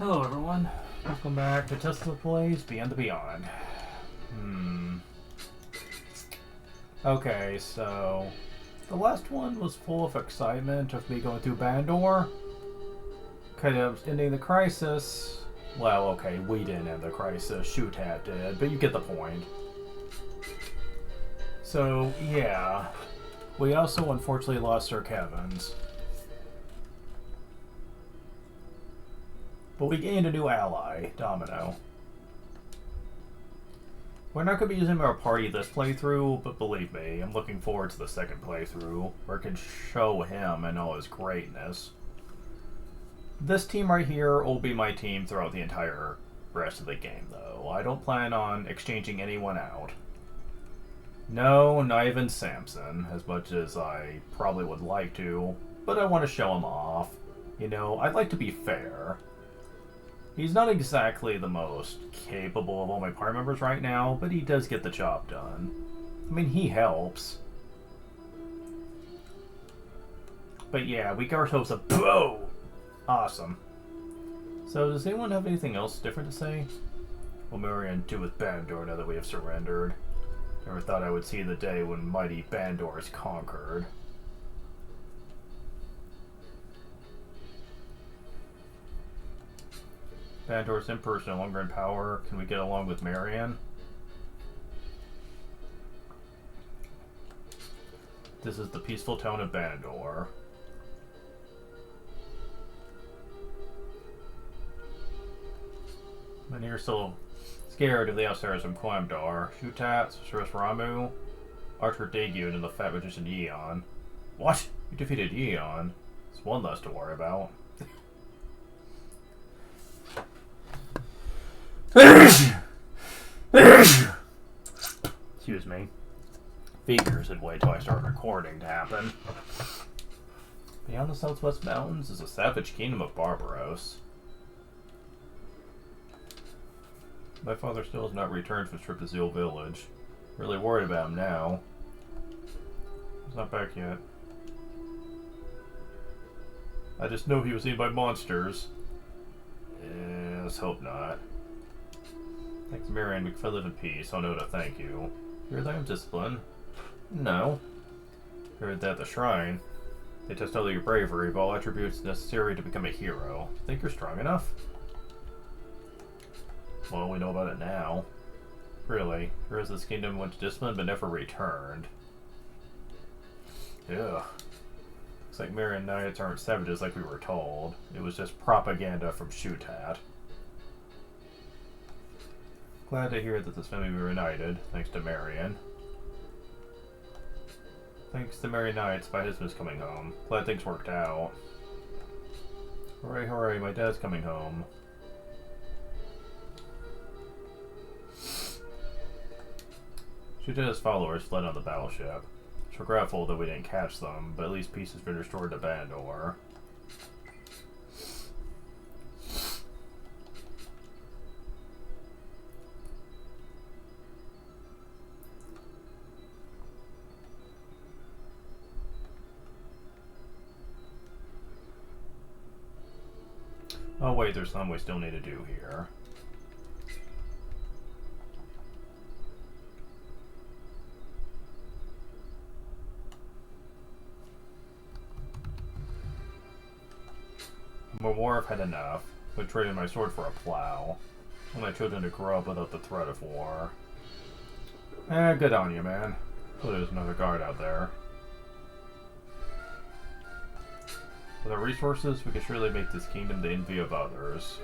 Hello everyone, welcome back to Tesla Plays Beyond the Beyond. Okay, so the last one was full of excitement of me going through Bandor, kind of ending the crisis. Well, okay, we didn't end the crisis, Shootat did, but you get the point. So, yeah, we also unfortunately lost Sir Kevin's. But we gained a new ally, Domino. We're not going to be using our party this playthrough, but believe me, I'm looking forward to the second playthrough, where I can show him and all his greatness. This team right here will be my team throughout the entire rest of the game, though. I don't plan on exchanging anyone out. No, not even Samson, as much as I probably would like to, but I want to show him off. You know, I'd like to be fair. He's not exactly the most capable of all my party members right now, but he does get the job done. I mean, he helps. But yeah, we got ourselves a bow! Awesome. So, does anyone have anything else different to say? What will Marion do with Bandor now that we have surrendered? Never thought I would see the day when mighty Bandor is conquered. Bandor's Emperor is no longer in power. Can we get along with Marion? This is the peaceful town of Bandor. Many are still scared of the outsiders from Quamdar. Shutat, Suris Ramu, Archer Dagun, and the Fat Magician Yeon. What? You defeated Yeon? It's one less to worry about. Excuse me. Figures would wait till I start recording to happen. Beyond the Southwest Mountains is a savage kingdom of Barbaros. My father still has not returned from his trip to Zeal Village. Really worried about him now. He's not back yet. I just know he was eaten by monsters. Let's hope not. Thanks, Marion. We can live in peace. Oh no, to thank you. Hear that I'm disciplined? No. Heard that at the shrine. They test all your bravery of all attributes necessary to become a hero. Think you're strong enough? Well, we know about it now. Really, heroes of this kingdom went to discipline but never returned. Ugh. Looks like Marion Knights aren't savages like we were told. It was just propaganda from Shutat. Glad to hear that this family were reunited, thanks to Marion. Thanks to Marion Knights, my husband's coming home. Glad things worked out. Hooray, hooray, my dad's coming home. Shuta's followers fled on the battleship. It's regretful that we didn't catch them, but at least peace has been restored to Bandor. Oh wait, there's some we still need to do here. My war have had enough. I traded my sword for a plow. I want my children to grow up without the threat of war. Good on you, man. Oh, there's another guard out there. With our resources, we can surely make this kingdom the envy of others.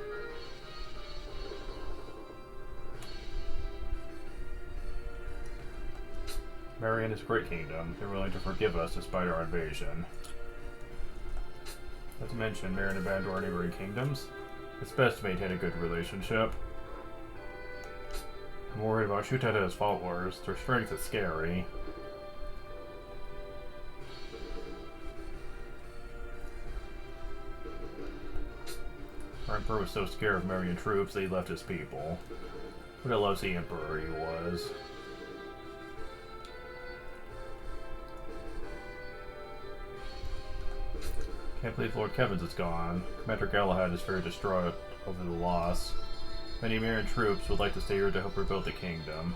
Marion is a great kingdom. They're willing to forgive us despite our invasion. Not to mention, Marion and Bandor are neighboring kingdoms. It's best to maintain a good relationship. I'm worried about Shutat and his followers. Their strength is scary. Our Emperor was so scared of Marion troops that he left his people. What a lousy Emperor he was. Can't believe Lord Kevin's is gone. Commander Galahad is very distraught over the loss. Many American troops would like to stay here to help rebuild the kingdom.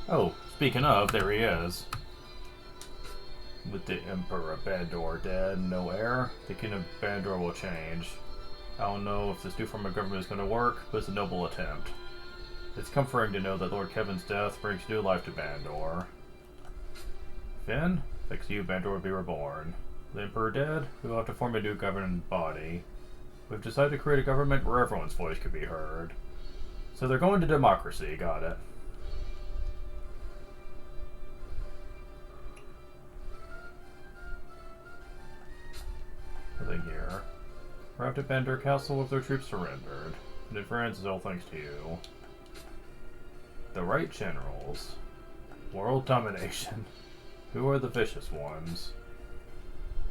Oh, speaking of, there he is. With the Emperor Bandor dead and no heir, the Kingdom of Bandor will change. I don't know if this new form of government is going to work, but it's a noble attempt. It's comforting to know that Lord Kevin's death brings new life to Bandor. Finn, thanks to you, Bandor will be reborn. The Emperor dead, we will have to form a new governing body. We've decided to create a government where everyone's voice can be heard. So they're going to democracy, got it. Nothing here. Arrived at Bandor Castle with their troops surrendered. And advance is all thanks to you. The right generals. World domination. Who are the vicious ones?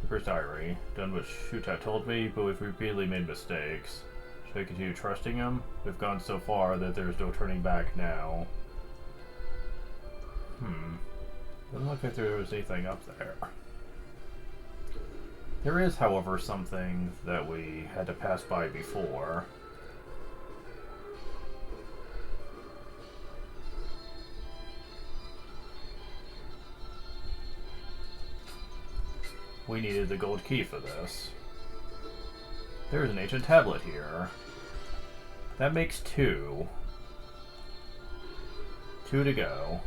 First diary. Done what Shutat told me, but we've repeatedly made mistakes. Should I continue trusting him? We've gone so far that there's no turning back now. Doesn't look like there was anything up there. There is, however, something that we had to pass by before. We needed the gold key for this. There's an ancient tablet here. That makes 2. 2 to go.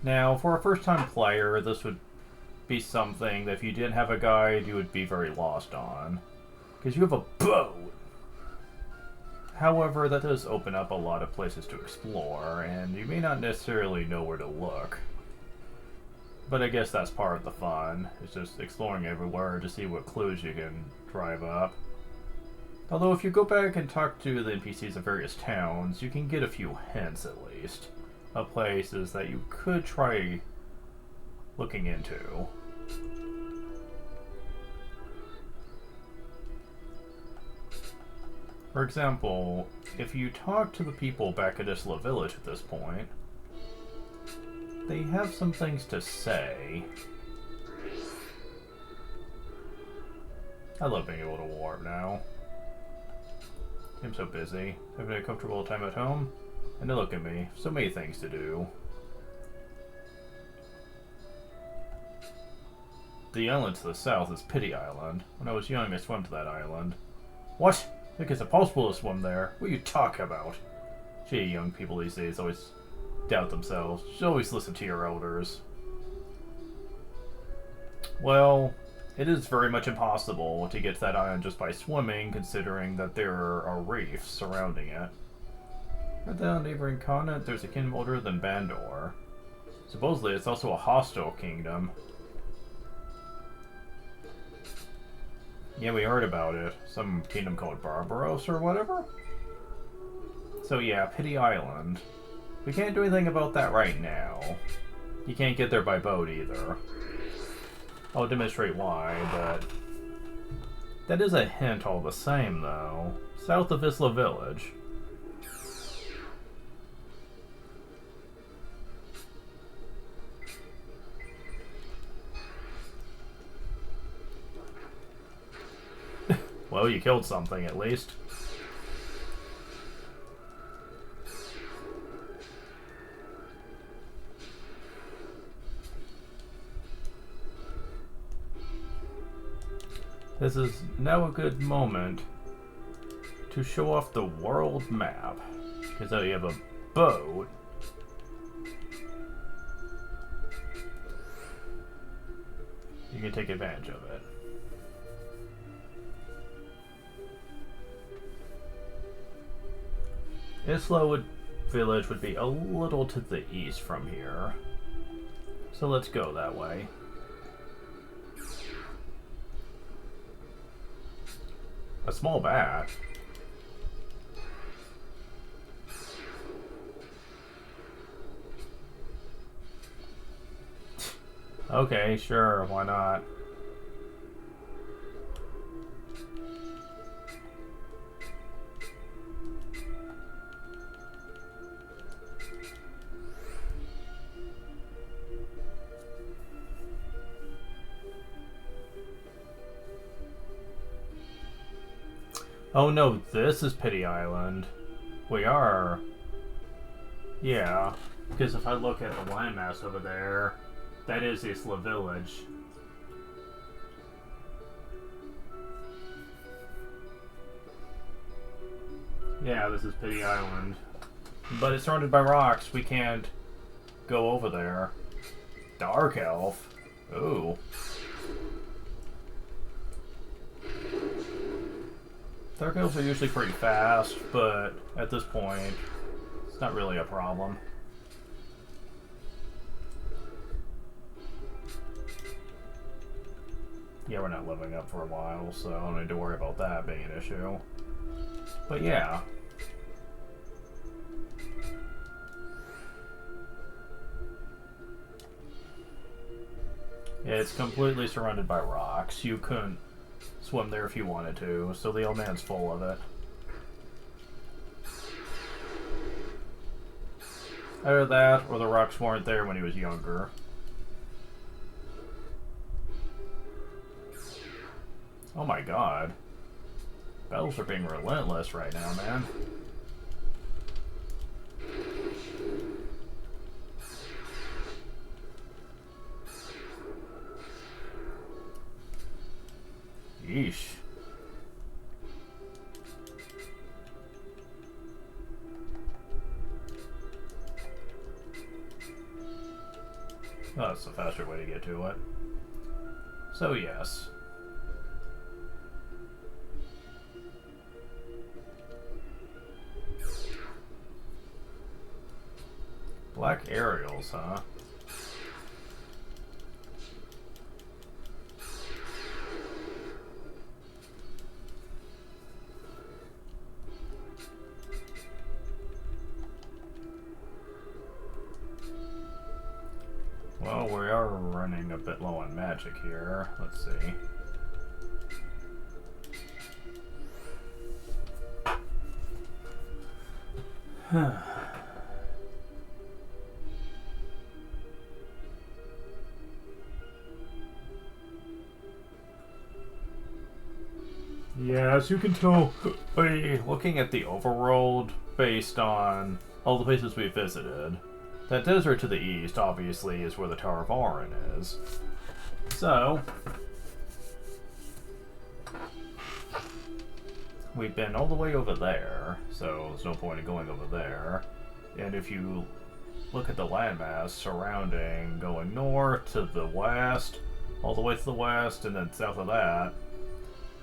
Now, for a first-time player, this would be something that if you didn't have a guide, you would be very lost on. Because you have a boat! However, that does open up a lot of places to explore, and you may not necessarily know where to look. But I guess that's part of the fun. It's just exploring everywhere to see what clues you can drive up. Although if you go back and talk to the NPCs of various towns, you can get a few hints at least of places that you could try looking into. For example, if you talk to the people back at Isla Village at this point, they have some things to say. I love being able to warp now. I'm so busy. Having a comfortable time at home? And now look at me, so many things to do. The island to the south is Pity Island. When I was young, I swam to that island. What? Think it's impossible to swim there? What are you talking about? Gee, young people these days always doubt themselves. You should always listen to your elders. Well, it is very much impossible to get to that island just by swimming, considering that there are reefs surrounding it. At the neighboring continent, there's a kingdom older than Bandor. Supposedly, it's also a hostile kingdom. Yeah, we heard about it. Some kingdom called Barbaros or whatever? So yeah, Pity Island. We can't do anything about that right now. You can't get there by boat either. I'll demonstrate why, but... that is a hint all the same, though. South of Isla Village. Well, you killed something, at least. This is now a good moment to show off the world map. Because now you have a boat. You can take advantage of it. Isla Village would be a little to the east from here. So let's go that way. A small bat. Okay, sure, why not? Oh no, this is Pity Island. We are... Yeah, because if I look at the landmass over there, that is Isla Village. Yeah, this is Pity Island. But it's surrounded by rocks. We can't go over there. Dark Elf? Ooh. Dark Elves are usually pretty fast, but at this point, it's not really a problem. Yeah, we're not living up for a while, so I don't need to worry about that being an issue. But yeah. It's completely surrounded by rocks. You couldn't swim there if you wanted to, so the old man's full of it. Either that, or the rocks weren't there when he was younger. Oh my god. Battles are being relentless right now, man. Yeesh. Oh, that's the faster way to get to it. So yes. Black aerials, huh? Well, we are running a bit low on magic here. Let's see. Yeah, as you can tell by looking at the overworld based on all the places we visited, that desert to the east obviously is where the Tower of Auron is. So, we've been all the way over there, so there's no point in going over there. And if you look at the landmass surrounding, going north to the west, all the way to the west, and then south of that,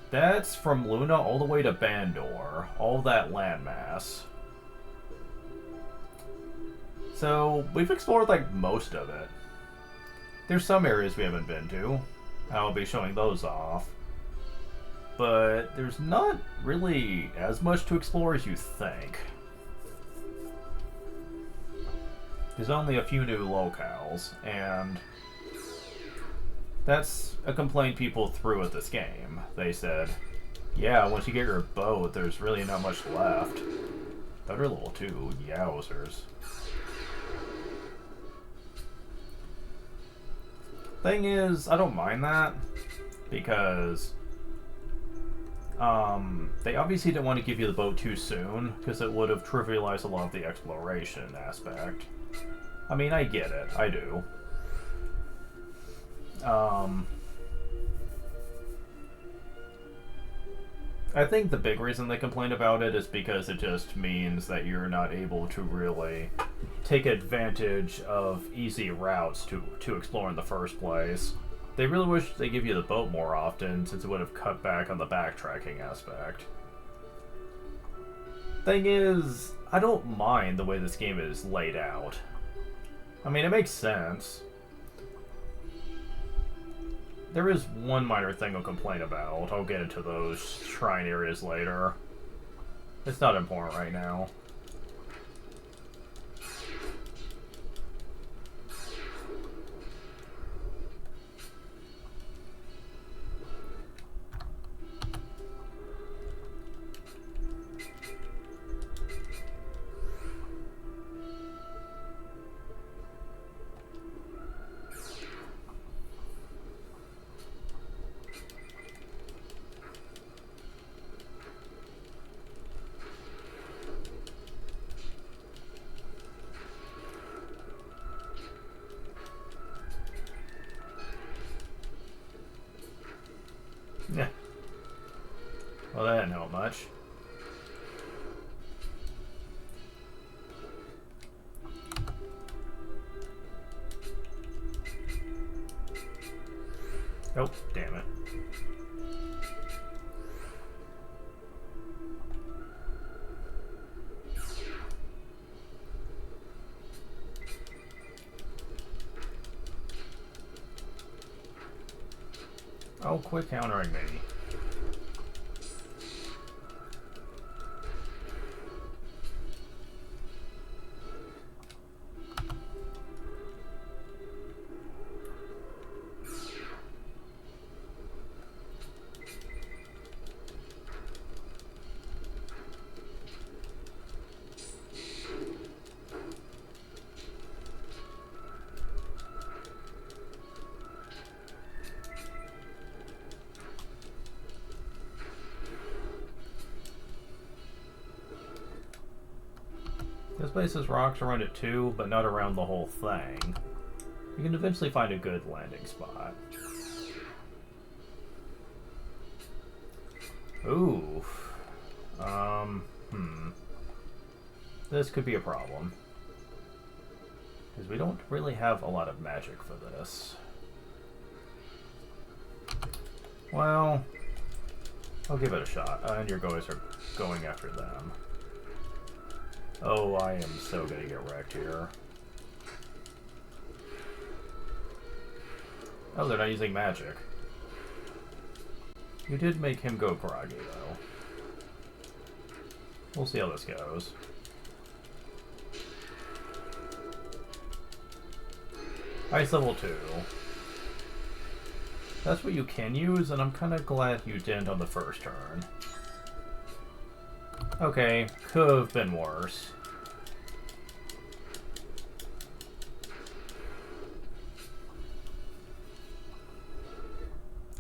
that's from Luna all the way to Bandor, all that landmass. So, we've explored, like, most of it. There's some areas we haven't been to. I'll be showing those off. But there's not really as much to explore as you think. There's only a few new locales, and that's a complaint people threw at this game. They said, yeah, once you get your boat, there's really not much left. Better level 2, yowzers. Thing is, I don't mind that, because they obviously didn't want to give you the boat too soon, because it would have trivialized a lot of the exploration aspect. I mean, I get it. I do. I think the big reason they complain about it is because it just means that you're not able to really take advantage of easy routes to explore in the first place. They really wish they give you the boat more often, since it would have cut back on the backtracking aspect. Thing is, I don't mind the way this game is laid out. I mean, it makes sense. There is one minor thing I'll complain about. I'll get into those shrine areas later. It's not important right now. Well, that didn't help much. Oh, damn it. Oh, quit countering me. This place has rocks around it too, but not around the whole thing. You can eventually find a good landing spot. Ooh. This could be a problem. Because we don't really have a lot of magic for this. Well, I'll give it a shot. And your guys are going after them. Oh, I am so gonna get wrecked here. Oh, they're not using magic. You did make him go groggy, though. We'll see how this goes. Ice level 2. That's what you can use, and I'm kind of glad you didn't on the first turn. Okay, could have been worse.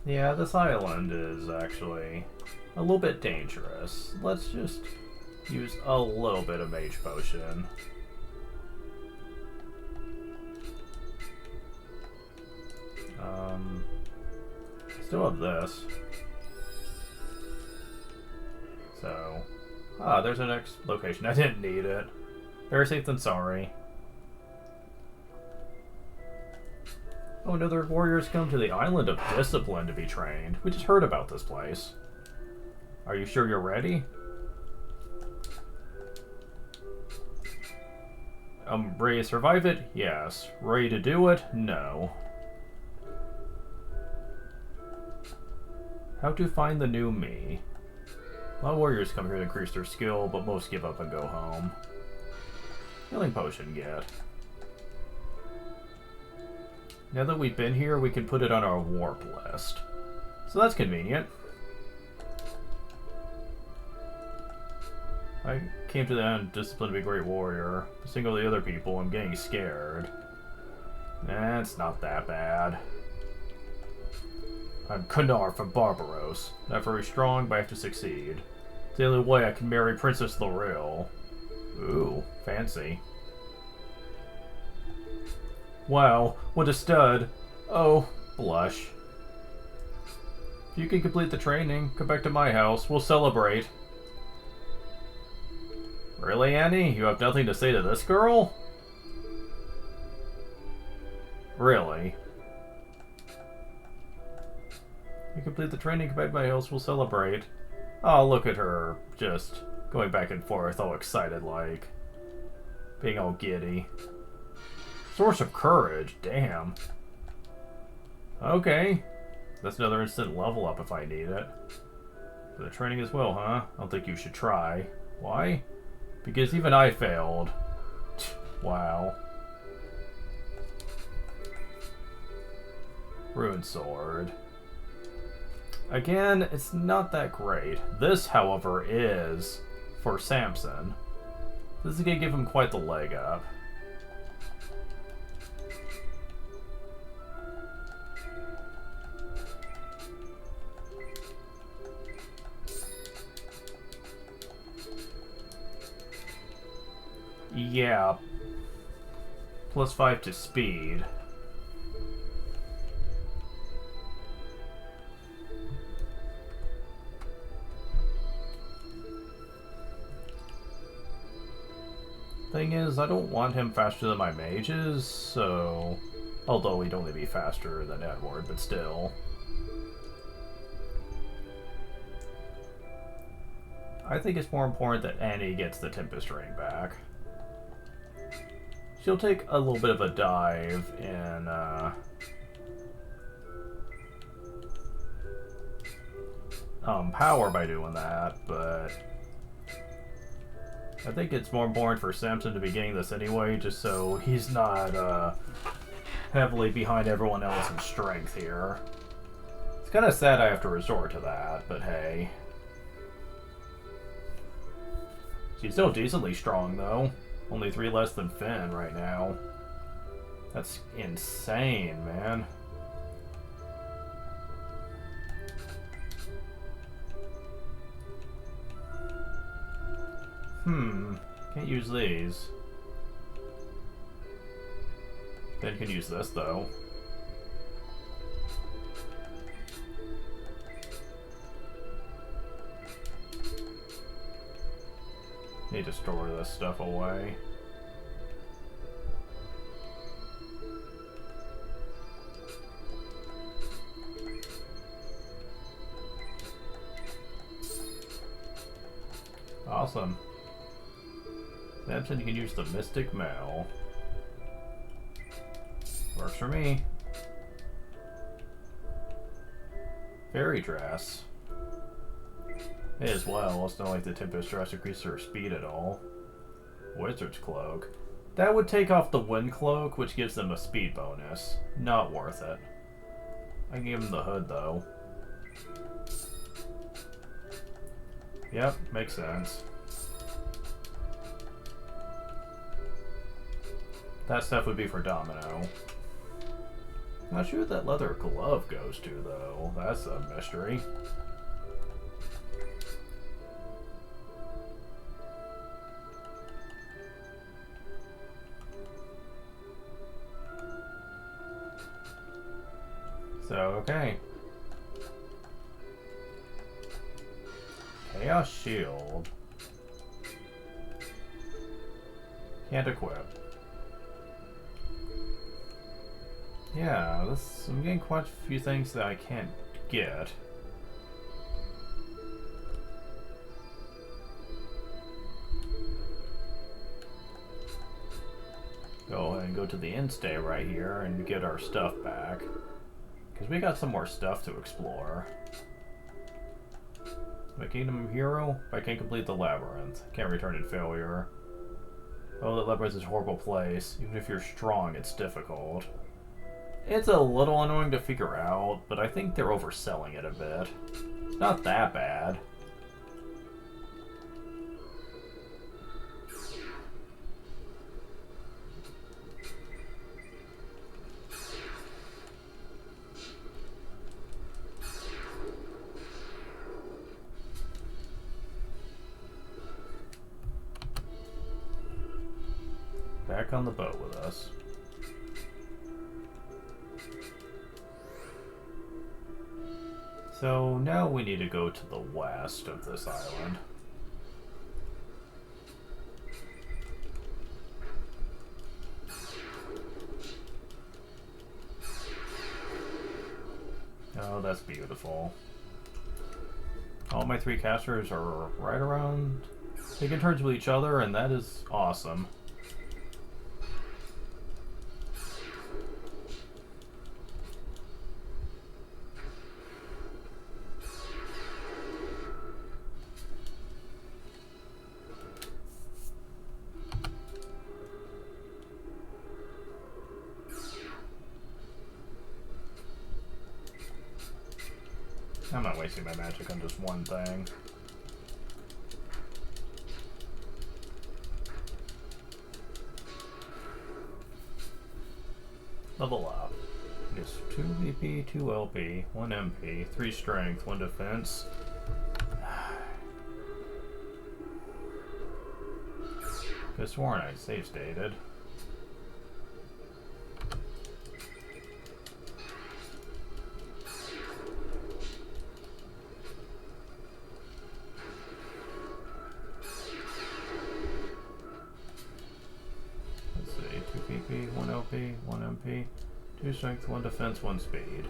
Yeah, this island is actually a little bit dangerous. Let's just use a little bit of Mage Potion. Still have this. So, there's our next location. I didn't need it. Better safe than sorry. Oh, another warriors come to the Island of Discipline to be trained. We just heard about this place. Are you sure you're ready? Ready to survive it? Yes. Ready to do it? No. How to find the new me. A lot of warriors come here to increase their skill, but most give up and go home. Healing potion, get. Now that we've been here, we can put it on our warp list. So that's convenient. I came to the end discipline to be a great warrior. Single the other people, I'm getting scared. It's not that bad. I'm Kanar from Barbaros. Not very strong, but I have to succeed. It's the only way I can marry Princess Lorel. Ooh, fancy. Wow, what a stud. Oh, blush. If you can complete the training, come back to my house. We'll celebrate. Really, Annie? You have nothing to say to this girl? Really? You complete the training, come back to my house, we'll celebrate. Oh, look at her, just going back and forth, all excited like. Being all giddy. Source of courage, damn. Okay. That's another instant level up if I need it. For the training as well, huh? I don't think you should try. Why? Because even I failed. Wow. Ruined sword. Again, it's not that great. This, however, is for Samson. This is going to give him quite the leg up. Yeah. +5 to speed. Thing is, I don't want him faster than my mages, so... Although he'd only be faster than Edward, but still. I think it's more important that Annie gets the Tempest Ring back. She'll take a little bit of a dive in, power by doing that, but I think it's more important for Samson to be getting this anyway, just so he's not, heavily behind everyone else in strength here. It's kind of sad I have to resort to that, but hey. She's still decently strong, though. Only 3 less than Finn right now. That's insane, man. Can't use these. Finn can use this, though. Need to store this stuff away. Awesome. Samson, you can use the Mystic Mail. Works for me. Fairy Dress. May as well, it's not like the Tempest Dress increases her speed at all. Wizard's Cloak. That would take off the Wind Cloak, which gives them a speed bonus. Not worth it. I can give them the hood, though. Yep, makes sense. That stuff would be for Domino. Not sure who that leather glove goes to, though. That's a mystery. So, okay. Chaos Shield. Can't equip. Yeah, I'm getting quite a few things that I can't get. Go ahead and go to the in-stay right here and get our stuff back. Because we got some more stuff to explore. My Kingdom Hero? I can't complete the labyrinth. Can't return in failure. Oh, the labyrinth is a horrible place. Even if you're strong, it's difficult. It's a little annoying to figure out, but I think they're overselling it a bit. It's not that bad. Back on the boat with us. So now we need to go to the west of this island. Oh, that's beautiful. All my 3 casters are right around taking turns with each other, and that is awesome. I'm not wasting my magic on just one thing. Level up. It's 2 VP, 2 LP, 1 MP, 3 strength, 1 defense. Could have sworn I save stated. HP, 1 LP, 1 MP, 2 strength, 1 defense, 1 speed.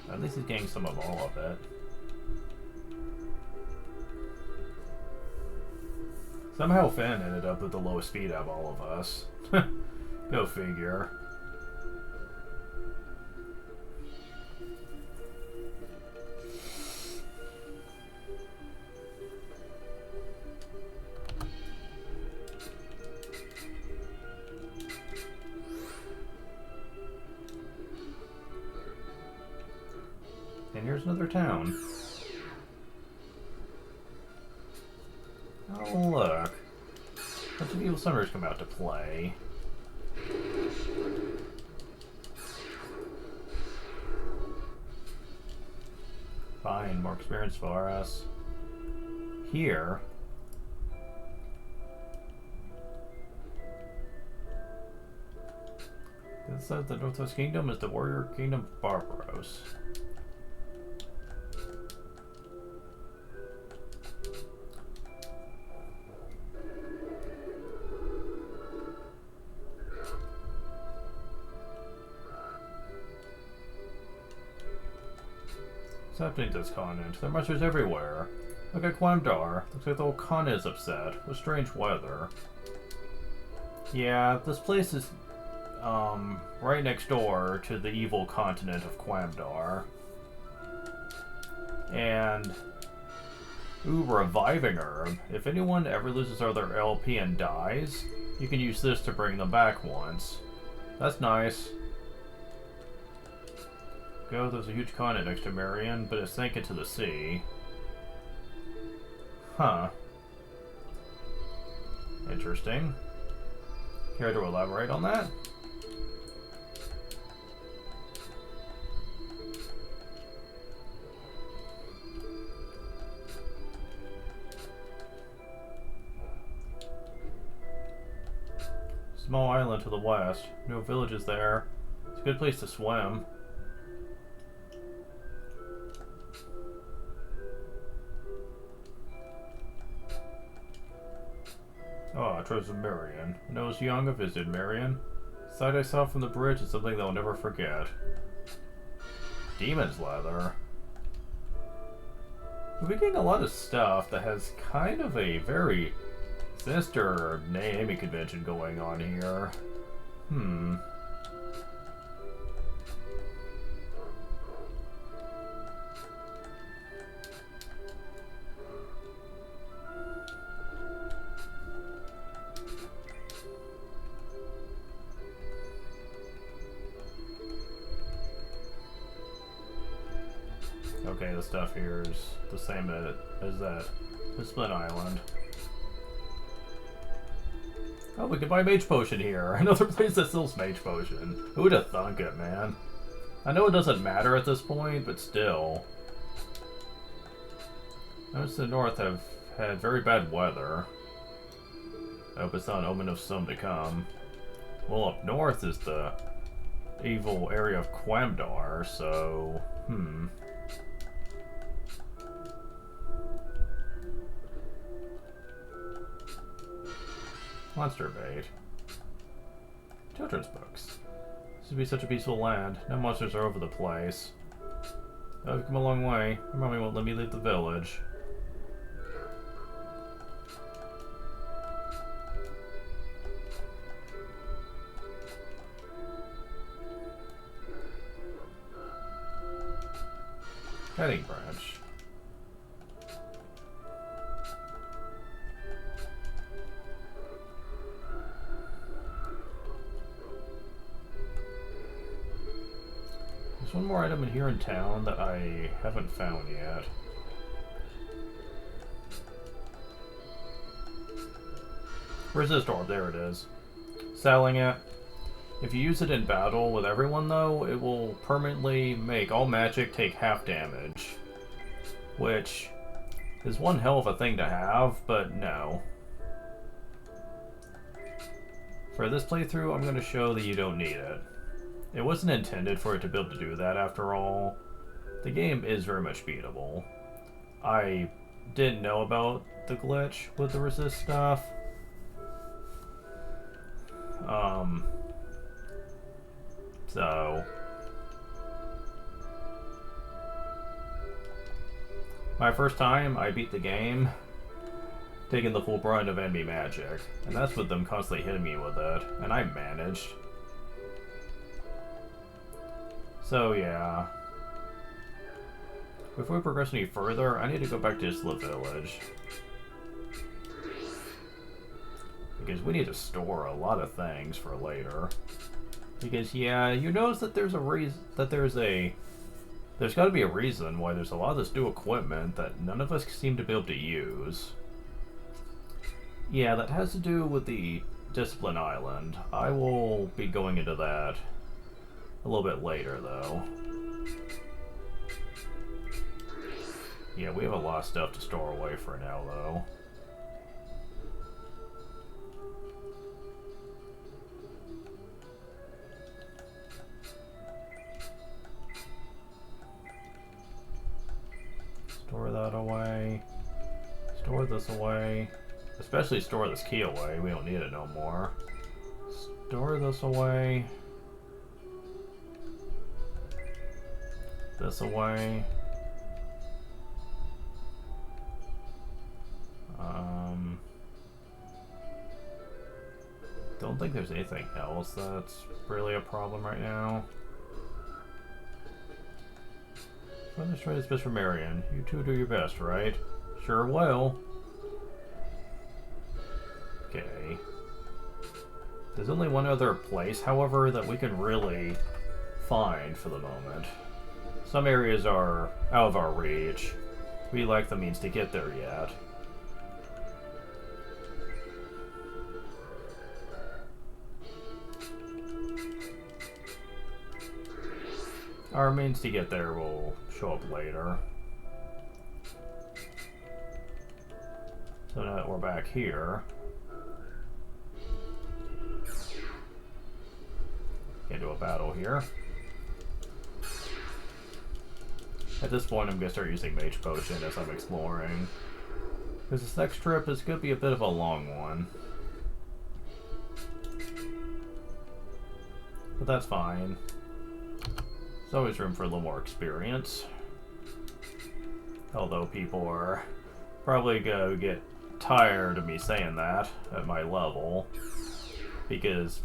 At least he's getting some of all of it. Somehow Finn ended up with the lowest speed out of all of us. Go figure. And here's another town. Oh, look. A bunch of evil summers come out to play. Fine, more experience for us. Here. Inside of the Northwest Kingdom is the warrior kingdom Barbaros. What's happening to this continent? There are monsters everywhere. Look at Quamdar. Looks like the whole continent is upset, with strange weather. Yeah, this place is right next door to the evil continent of Quamdar. And ooh, reviving herb. If anyone ever loses their LP and dies, you can use this to bring them back once. That's nice. Go, there's a huge continent next to Marion, but it's sank into the sea. Huh. Interesting. Care to elaborate on that? Small island to the west. No villages there. It's a good place to swim. Oh, I chose Marion. When I was young, I visited Marion. The sight I saw from the bridge is something that I'll never forget. Demon's leather. We're getting a lot of stuff that has kind of a very sinister naming convention going on here. Okay, the stuff here is the same as that. The Split Island. Oh, we can buy Mage Potion here. Another place that sells Mage Potion. Who'd have thunk it, man? I know it doesn't matter at this point, but still. Notice the north have had very bad weather. I hope it's not an omen of some to come. Well, up north is the evil area of Quamdar, so... Monster bait. Children's books. This would be such a peaceful land. No monsters are over the place. I've come a long way. My mommy won't let me leave the village. Heading branch. There's one more item in here in town that I haven't found yet. Resist orb, there it is. Selling it. If you use it in battle with everyone though, it will permanently make all magic take half damage. Which is one hell of a thing to have, but no. For this playthrough, I'm going to show that you don't need it. It wasn't intended for it to be able to do that after all. The game is very much beatable. I didn't know about the glitch with the resist stuff. So my first time, I beat the game, taking the full brunt of enemy magic, and that's with them constantly hitting me with it, and I managed. So yeah. Before we progress any further, I need to go back to the village. Because we need to store a lot of things for later. Because yeah, you notice that there's a reason there's got to be a reason why there's a lot of this new equipment that none of us seem to be able to use. Yeah, that has to do with the Discipline Island. I will be going into that a little bit later, though. Yeah, we have a lot of stuff to store away for now, though. Store that away. Store this away. Especially store this key away. We don't need it no more. Store this away. This away. Don't think there's anything else that's really a problem right now. Let's try this best for Marion. You two do your best, right? Sure will. Okay. There's only one other place, however, that we can really find for the moment. Some areas are out of our reach. We lack the means to get there yet. Our means to get there will show up later. So now that we're back here, get into a battle here. At this point, I'm going to start using Mage Potion as I'm exploring. Because this next trip is going to be a bit of a long one. But that's fine. There's always room for a little more experience. Although people are probably going to get tired of me saying that at my level. Because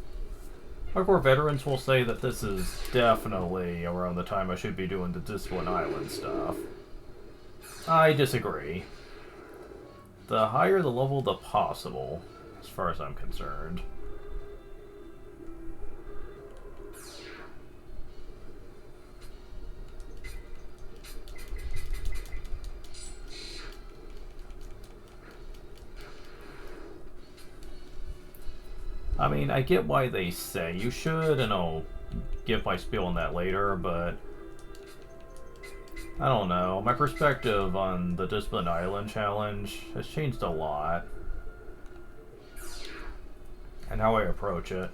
hardcore veterans will say that this is definitely around the time I should be doing the Discipline Island stuff. I disagree. The higher the level, the possible, as far as I'm concerned. I mean, I get why they say you should, and I'll give my spiel on that later, but I don't know. My perspective on the Discipline Island challenge has changed a lot, and how I approach it.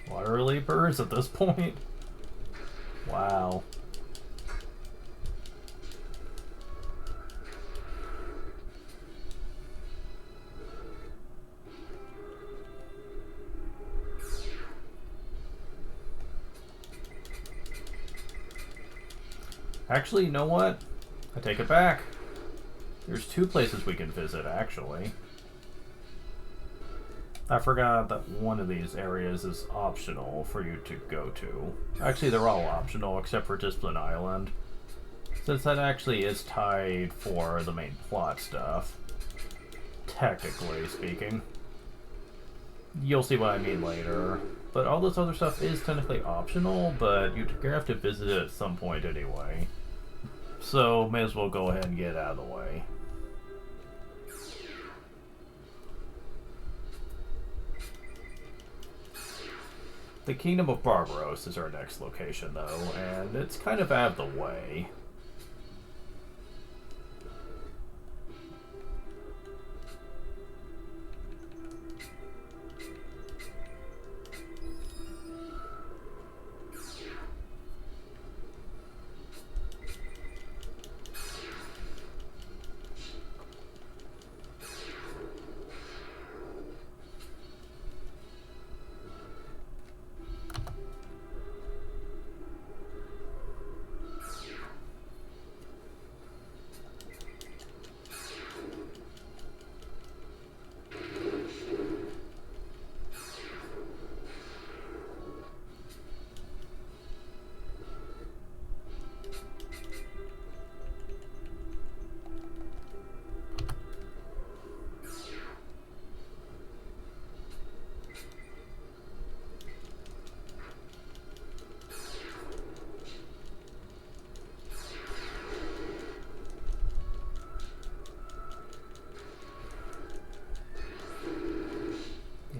Water leapers at this point? Wow. Actually, you know what? I take it back. There's two places we can visit, actually. I forgot that one of these areas is optional for you to go to. Actually, they're all optional except for Discipline Island, since that actually is tied for the main plot stuff. Technically speaking. You'll see what I mean later. But all this other stuff is technically optional, but you're gonna have to visit it at some point anyway. So, may as well go ahead and get it out of the way. The Kingdom of Barbaros is our next location, though, and it's kind of out of the way.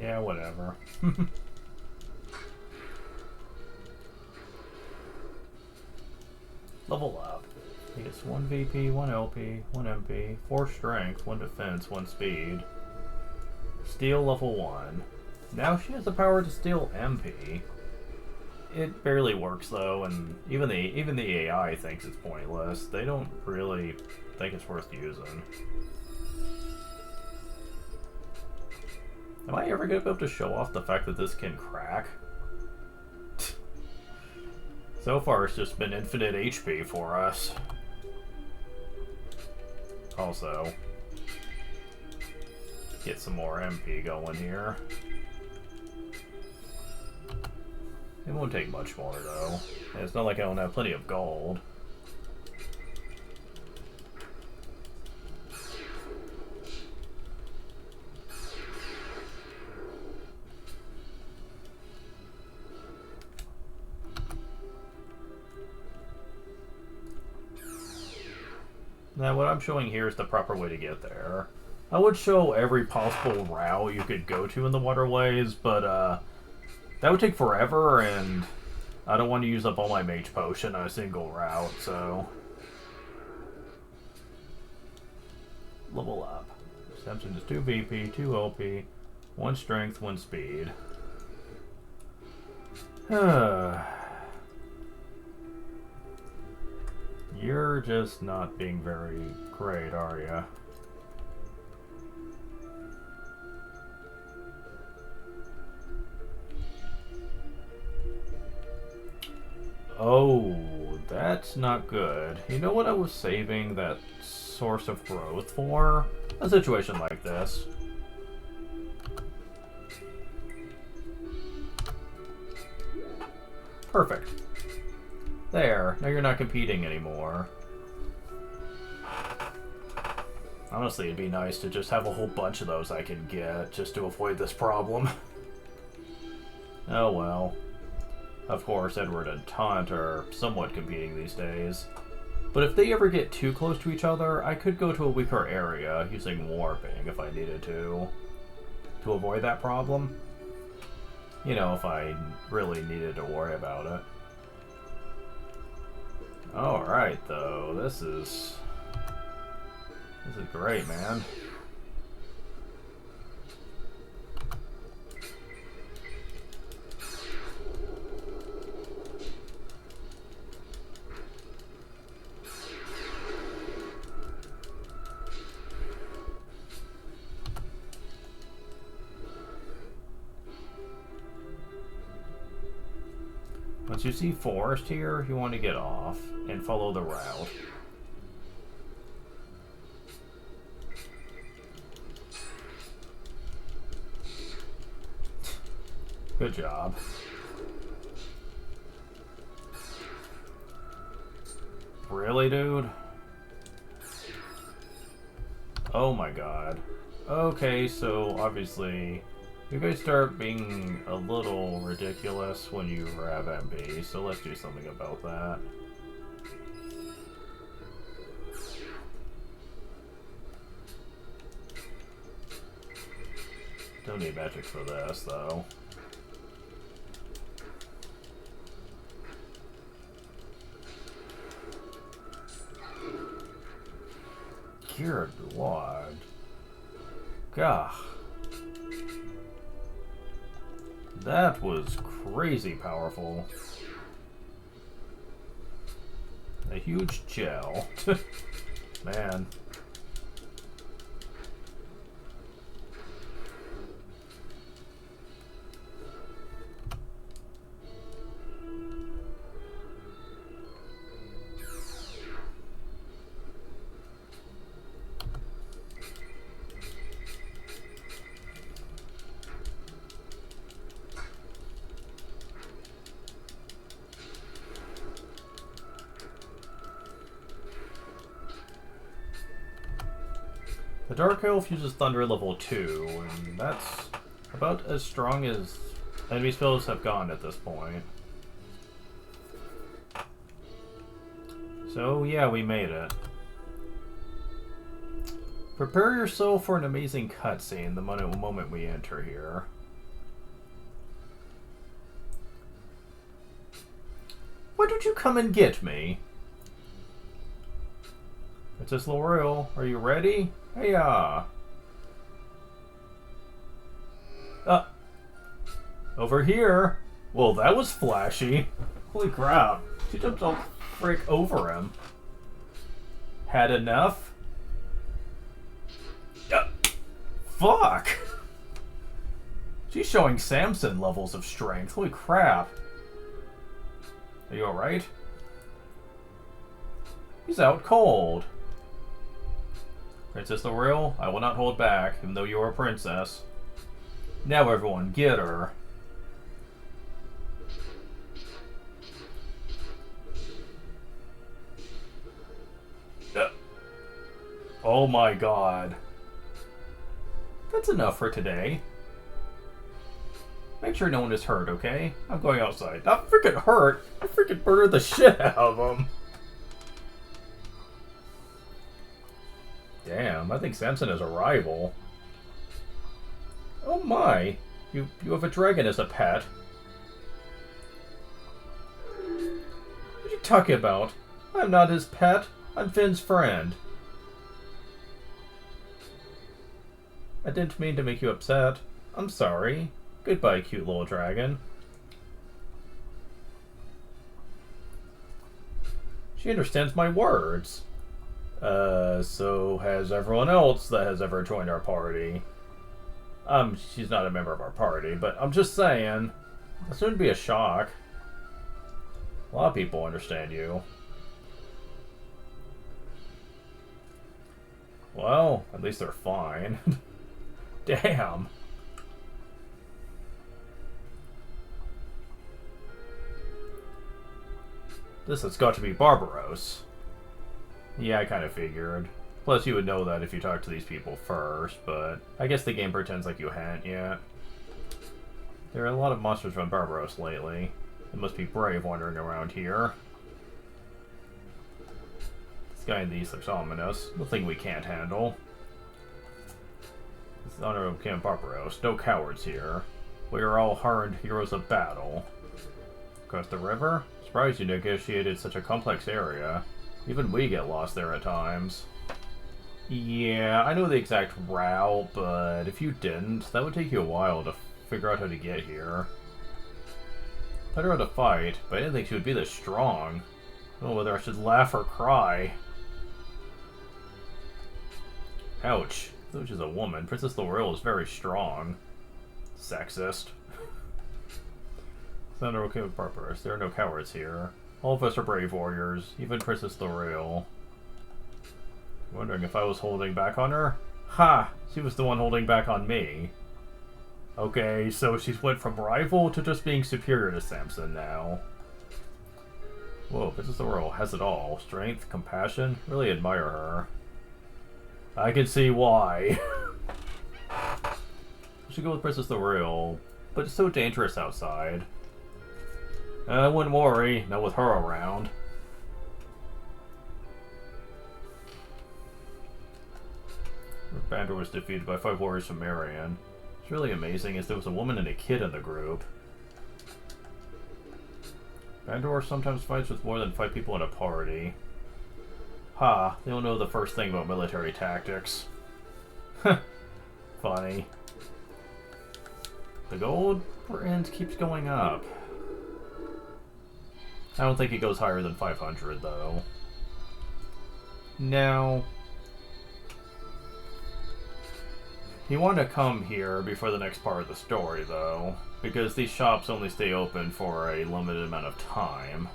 Yeah, whatever. Level up. He gets 1 VP, 1 LP, 1 MP, 4 strength, 1 defense, 1 speed. Steel level 1. Now she has the power to steal MP. It barely works though, and even the AI thinks it's pointless. They don't really think it's worth using. Am I ever going to be able to show off the fact that this can crack? So far, it's just been infinite HP for us. Also, get some more MP going here. It won't take much more, though. And it's not like I don't have plenty of gold. Now, what I'm showing here is the proper way to get there. I would show every possible route you could go to in the waterways, but that would take forever, and I don't want to use up all my mage potion on a single route, so... Level up. Samson is 2 VP, 2 LP, 1 strength, 1 speed. You're just not being very great, are ya? Oh, that's not good. You know what I was saving that source of growth for? A situation like this. Perfect. There, now you're not competing anymore. Honestly, it'd be nice to just have a whole bunch of those I can get, just to avoid this problem. Oh well. Of course, Edward and Taunt are somewhat competing these days. But if they ever get too close to each other, I could go to a weaker area using warping if I needed to avoid that problem. You know, if I really needed to worry about it. Alright, though. This is great, man. Once you see forest here, you want to get off and follow the route. Good job. Really, dude? Oh my god. Okay, so obviously you guys start being a little ridiculous when you grab MP, so let's do something about that. Don't need magic for this, though. Dear Lord. Gah. That was crazy powerful. A huge gel. Man. The Dark Elf uses Thunder level 2, and that's about as strong as enemy spells have gone at this point. So yeah, we made it. Prepare yourself for an amazing cutscene the moment we enter here. Why don't you come and get me? Princess L'Oreal, are you ready? Hey-ya! Over here! Well, that was flashy. Holy crap. She jumped all frick over him. Had enough? Fuck! She's showing Samson levels of strength. Holy crap. Are you alright? He's out cold. Princess L'Oreal, I will not hold back, even though you are a princess. Now everyone, get her. Oh my god. That's enough for today. Make sure no one is hurt, okay? I'm going outside. Not freaking hurt! I freaking murdered the shit out of them. Damn, I think Samson is a rival. Oh my! You have a dragon as a pet. What are you talking about? I'm not his pet. I'm Finn's friend. I didn't mean to make you upset. I'm sorry. Goodbye, cute little dragon. She understands my words. So has everyone else that has ever joined our party. She's not a member of our party, but I'm just saying, this wouldn't be a shock. A lot of people understand you. Well, at least they're fine. Damn. This has got to be Barbaros. Yeah, I kind of figured. Plus, you would know that if you talked to these people first, but I guess the game pretends like you hadn't yet. There are a lot of monsters from Barbaros lately. It must be brave wandering around here. This guy in the east looks ominous. Nothing we can't handle. This is Honorable Camp Barbaros. No cowards here. We are all hardened heroes of battle. Across the river? Surprised you negotiated such a complex area. Even we get lost there at times. Yeah, I know the exact route, but if you didn't, that would take you a while to figure out how to get here. Let her out to fight, but I didn't think she would be this strong. I don't know whether I should laugh or cry. Ouch. Though she's a woman, Princess L'Oreal is very strong. Sexist. It's not okay with Barbaros. There are no cowards here. All of us are brave warriors, even Princess L'Oreal. Wondering if I was holding back on her? Ha! She was the one holding back on me. Okay, so she's went from rival to just being superior to Samson now. Whoa, Princess L'Oreal has it all. Strength, compassion. Really admire her. I can see why. I should go with Princess L'Oreal, but it's so dangerous outside. I wouldn't worry, not with her around. Bandor was defeated by 5 warriors from Marion. What's really amazing is there was a woman and a kid in the group. Bandor sometimes fights with more than 5 people in a party. Ha, they don't know the first thing about military tactics. Funny. The gold print keeps going up. I don't think it goes higher than 500, though. Now, you want to come here before the next part of the story, though, because these shops only stay open for a limited amount of time.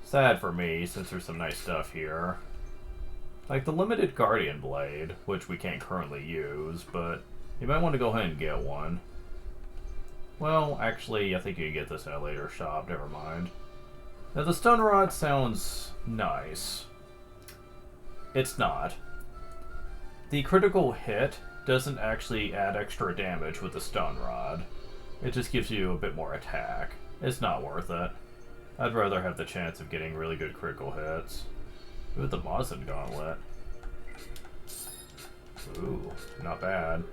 Sad for me, since there's some nice stuff here. Like the limited Guardian Blade, which we can't currently use, but you might want to go ahead and get one. Well, actually, I think you can get this in a later shop, never mind. Now, the Stun Rod sounds nice. It's not. The critical hit doesn't actually add extra damage with the Stun Rod. It just gives you a bit more attack. It's not worth it. I'd rather have the chance of getting really good critical hits. Ooh, the Mosin Gauntlet. Ooh, not bad.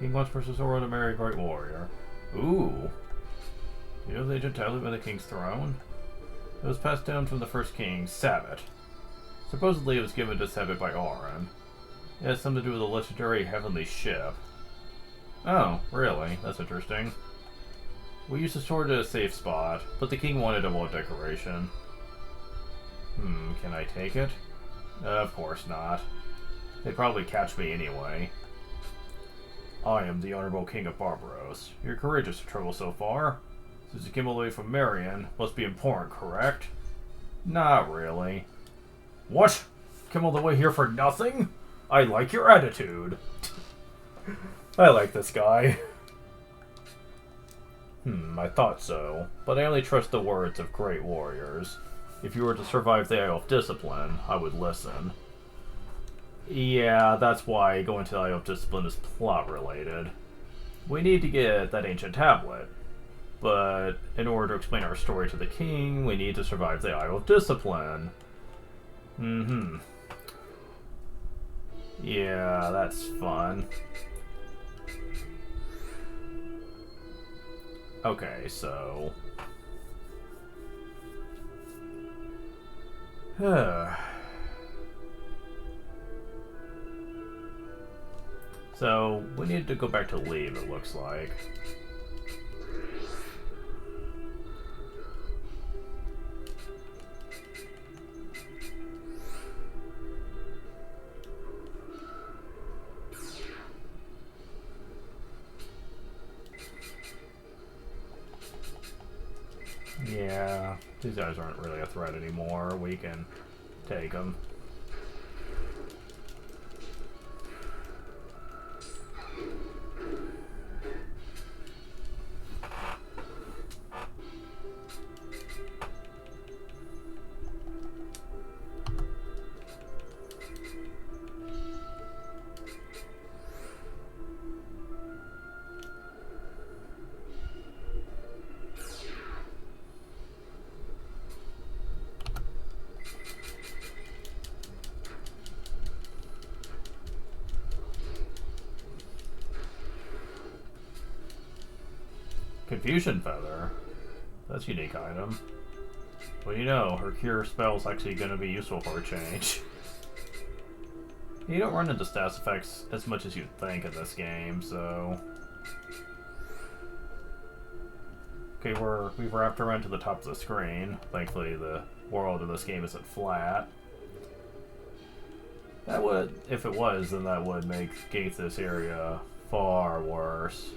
King wants versus Aura to marry a great warrior. Ooh. You know the ancient tablet by the king's throne? It was passed down from the first king, Sabbat. Supposedly it was given to Sabbat by Auron. It has something to do with a legendary heavenly ship. Oh, really? That's interesting. We used to store it at a safe spot, but the king wanted a wall decoration. Can I take it? Of course not. They'd probably catch me anyway. I am the Honorable King of Barbaros. You're courageous to travel so far. Since you came all the way from Marion, must be important, correct? Not really. What? Came all the way here for nothing? I like your attitude. I like this guy. I thought so. But I only trust the words of great warriors. If you were to survive the Isle of Discipline, I would listen. Yeah, that's why going to the Isle of Discipline is plot-related. We need to get that ancient tablet. But in order to explain our story to the king, we need to survive the Isle of Discipline. Yeah, that's fun. Okay, so... So, we need to go back to leave, it looks like. Yeah, these guys aren't really a threat anymore. We can take them. Confusion Feather. That's a unique item. Well, you know, her cure spell's actually going to be useful for a change. You don't run into stats effects as much as you'd think in this game, so... Okay, we've wrapped around to the top of the screen. Thankfully, the world of this game isn't flat. That would, if it was, then that would make this area far worse.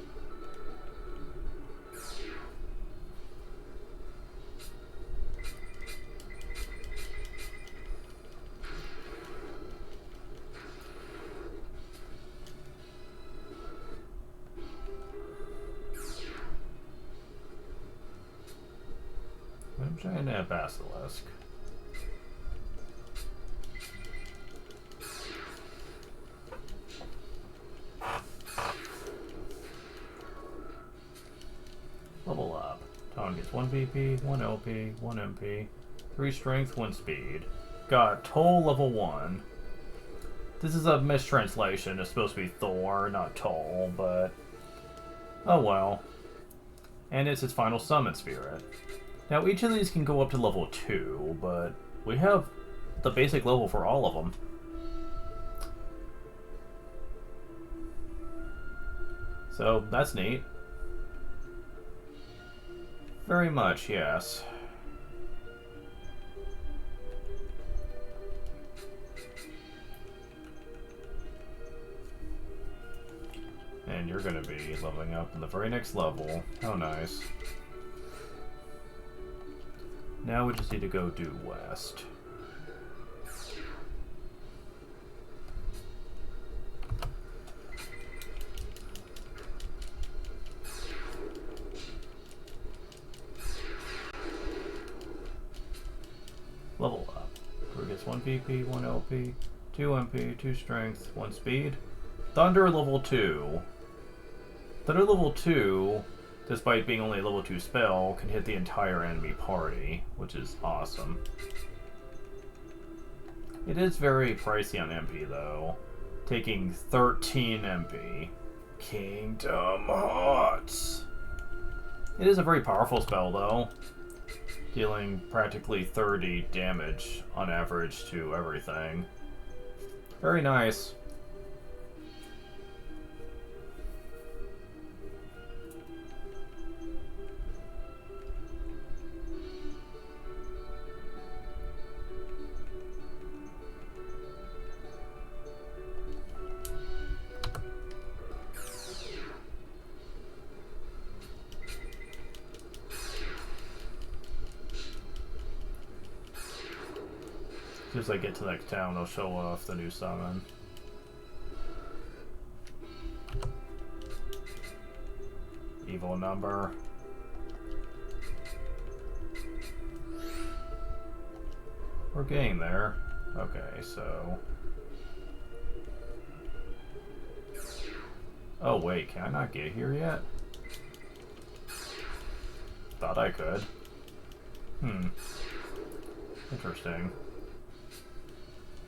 Giant basilisk. Level up. 1 BP, 1 LP, 1 MP, 3 strength, 1 speed. Got Toll level 1. This is a mistranslation. It's supposed to be Thor, not Toll, but oh well. And it's its final summon spirit. Now each of these can go up to level 2, but we have the basic level for all of them. So that's neat. Very much, yes. And you're gonna be leveling up in the very next level. How nice. Now we just need to go due west. Level up. Who gets 1 PP, 1 LP, 2 MP, 2 strength, 1 speed. Thunder level 2. Thunder level 2, despite being only a level 2 spell, can hit the entire enemy party, which is awesome. It is very pricey on MP though, taking 13 MP. Kingdom Hearts! It is a very powerful spell though, dealing practically 30 damage on average to everything. Very nice. As soon as I get to the next town, I'll show off the new summon. Evil number. We're getting there. Okay, so... Oh wait, can I not get here yet? Thought I could. Interesting.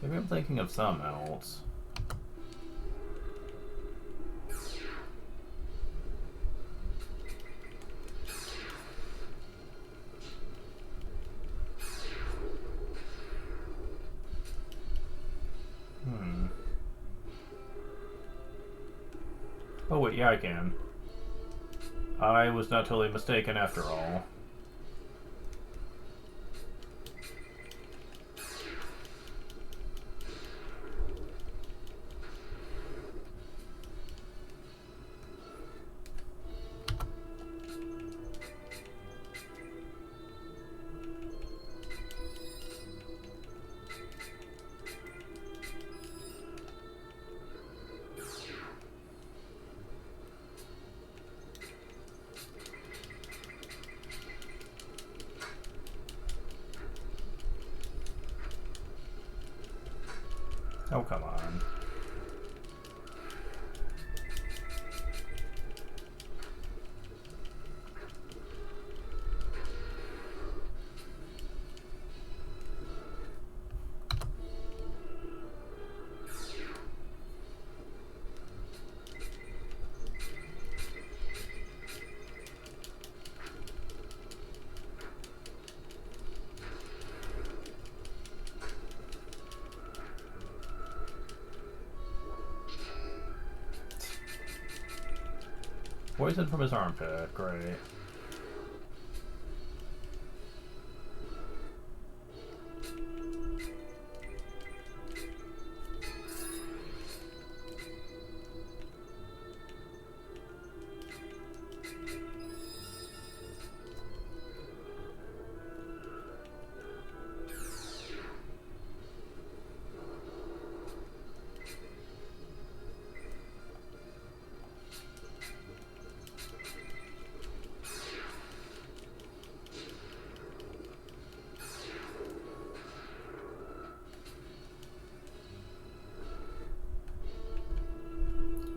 Maybe I'm thinking of something else. Oh wait, yeah I can. I was not totally mistaken after all. Oh, come on. Poison from his armpit, great.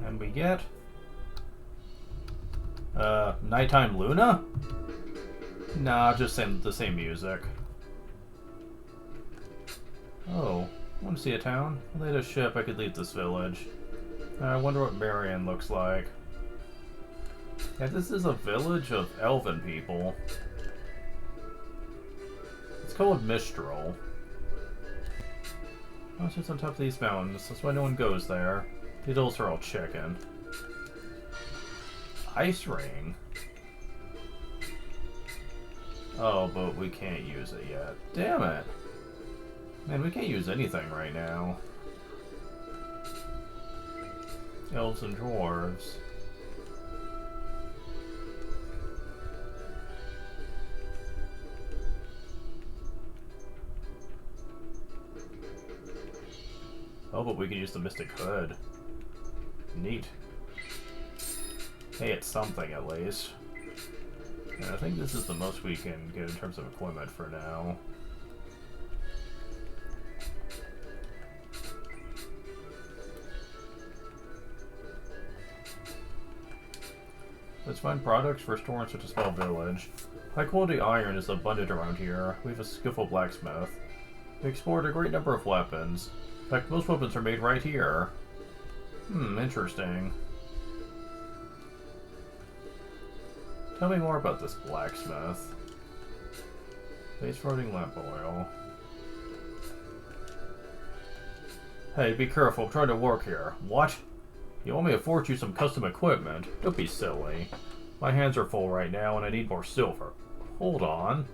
And we get Nighttime Luna? Nah, just the same music. Oh, want to see a town? If I had a ship, I could leave this village. I wonder what Marion looks like. Yeah, this is a village of elven people. It's called Mistral. Oh, it's just on top of these mountains. That's why no one goes there. The adults are all chicken. Ice ring? Oh, but we can't use it yet. Damn it! Man, we can't use anything right now. Elves and dwarves. Oh, but we can use the Mystic Hood. Neat. Hey, it's something at least. And I think this is the most we can get in terms of equipment for now. Let's find products for storing such a small village. High quality iron is abundant around here. We have a skillful blacksmith. We explored a great number of weapons. In fact, most weapons are made right here. Interesting. Tell me more about this blacksmith. Base floating lamp oil. Hey, be careful, I'm trying to work here. What? You want me to forge you some custom equipment? Don't be silly. My hands are full right now and I need more silver. Hold on.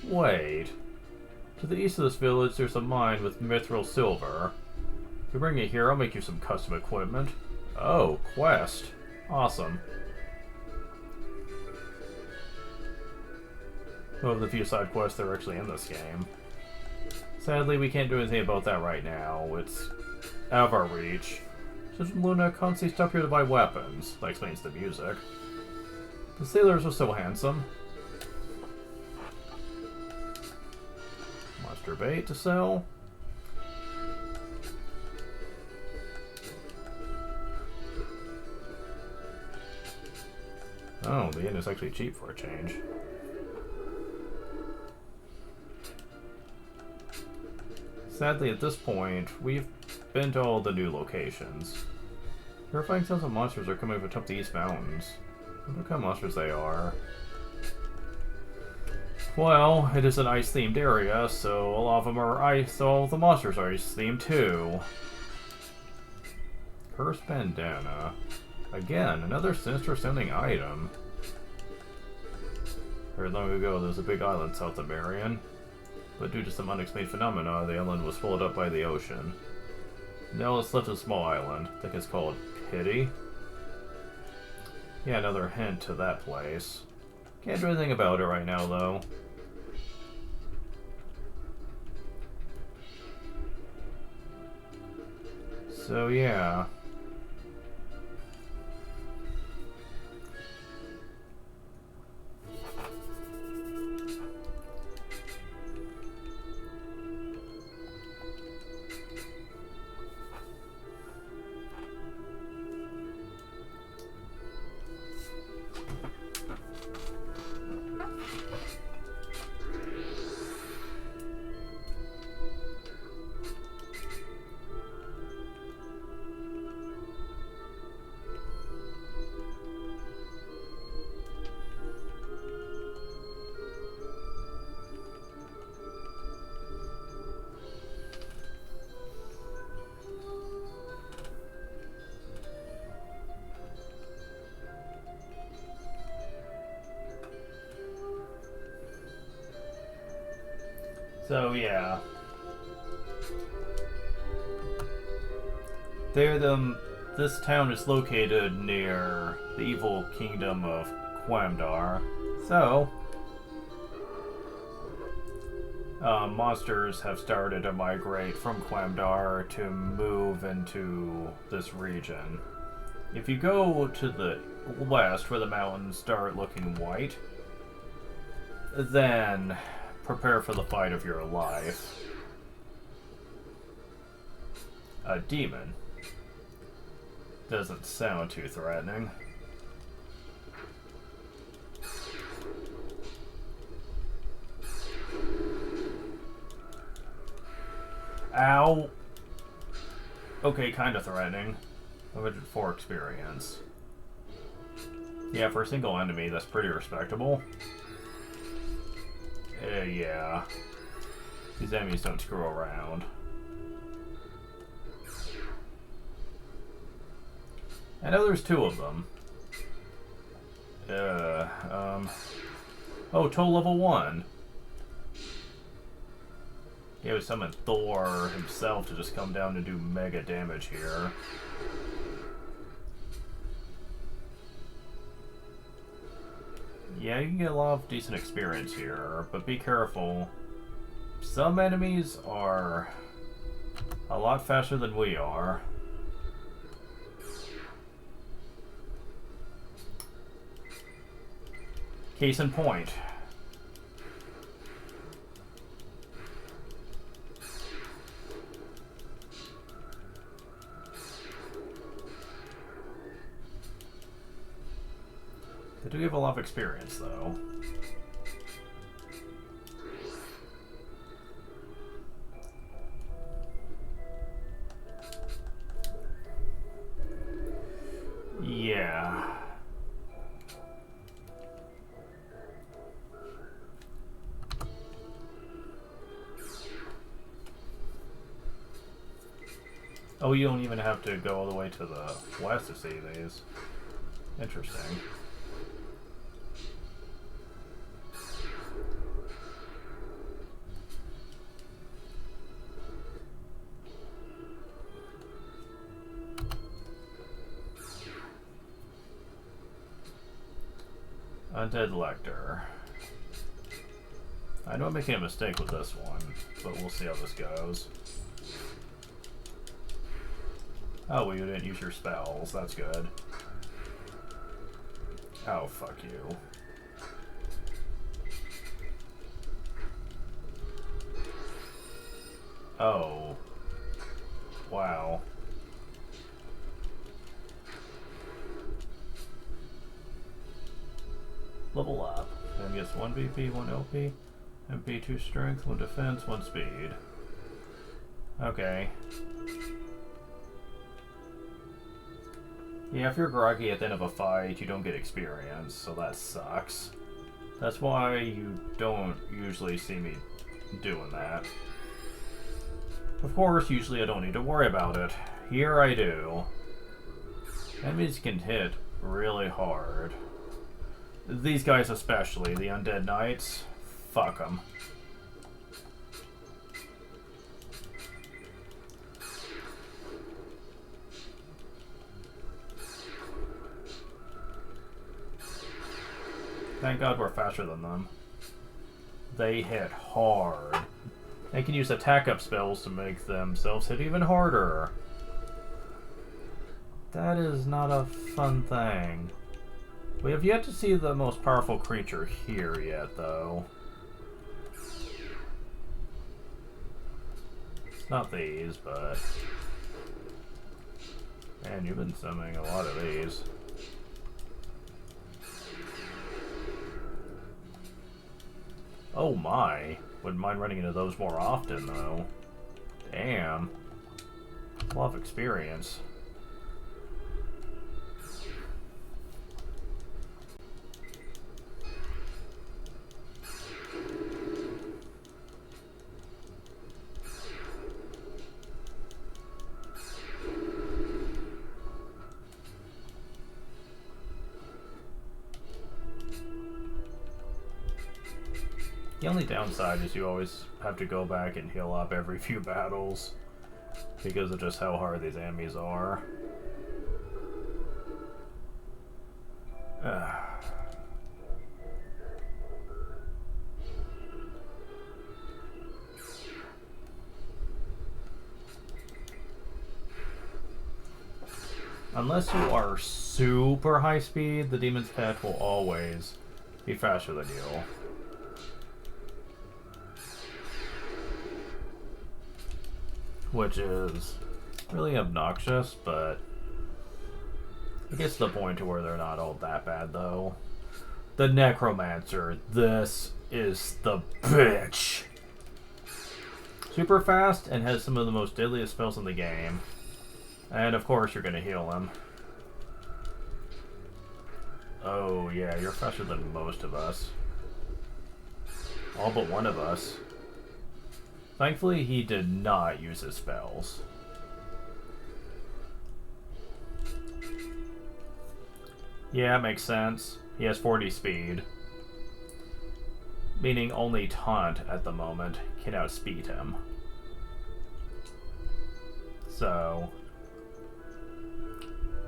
Wait. To the east of this village, there's a mine with mithril silver. If you bring it here, I'll make you some custom equipment. Oh, quest. Awesome. One of the few side quests that are actually in this game. Sadly, we can't do anything about that right now. It's out of our reach. Since Luna constantly stuck here to buy weapons. That explains the music. The sailors are so handsome. Monster bait to sell. Oh, the inn is actually cheap for a change. Sadly, at this point, we've been to all the new locations. Terrifying sounds of monsters are coming from atop the East Mountains. I wonder what kind of monsters they are. Well, it is an ice-themed area, so a lot of them are ice, so all the monsters are ice-themed too. Cursed bandana. Again, another sinister-sounding item. Very long ago, there was a big island south of Marion. But due to some unexplained phenomena, the island was swallowed up by the ocean. Now it's left a small island. I think it's called Pity. Yeah, another hint to that place. Can't do anything about it right now, though. So, yeah. So, yeah. This town is located near the evil kingdom of Quamdar. So, monsters have started to migrate from Quamdar to move into this region. If you go to the west, where the mountains start looking white, then prepare for the fight of your life. A demon. Doesn't sound too threatening. Ow! Okay, kind of threatening. 104 experience. Yeah, for a single enemy, that's pretty respectable. Yeah. These enemies don't screw around. I know there's 2 of them. Oh, total level 1. He would summon Thor himself to just come down and do mega damage here. Yeah, you can get a lot of decent experience here, but be careful. Some enemies are a lot faster than we are. Case in point. They do have a lot of experience, though. Yeah. Oh, you don't even have to go all the way to the west to see these. Interesting. Undead Lecter. I know I'm making a mistake with this one, but we'll see how this goes. Oh, well, you didn't use your spells. That's good. Oh, fuck you. Oh. Wow. Level up. And gets 1 VP, 1 LP, MP 2 strength, 1 defense, 1 speed. Okay. Yeah, if you're groggy at the end of a fight, you don't get experience, so that sucks. That's why you don't usually see me doing that. Of course, usually I don't need to worry about it. Here I do. Enemies can hit really hard. These guys especially, the Undead Knights. Fuck them. Thank God we're faster than them. They hit hard. They can use attack-up spells to make themselves hit even harder. That is not a fun thing. We have yet to see the most powerful creature here yet, though. It's not these, but... Man, you've been summoning a lot of these. Oh my. Wouldn't mind running into those more often, though. Damn. A lot of experience. The only downside is you always have to go back and heal up every few battles because of just how hard these enemies are. Unless you are super high speed, the Demon's Path will always be faster than you. Which is really obnoxious, but it gets to the point to where they're not all that bad, though. The Necromancer, this is the bitch. super fast and has some of the most deadliest spells in the game. And of course you're gonna heal him. Oh yeah, you're faster than most of us. All but one of us. Thankfully he did not use his spells. Yeah, makes sense. He has 40 speed. Meaning only Taunt at the moment can outspeed him. So...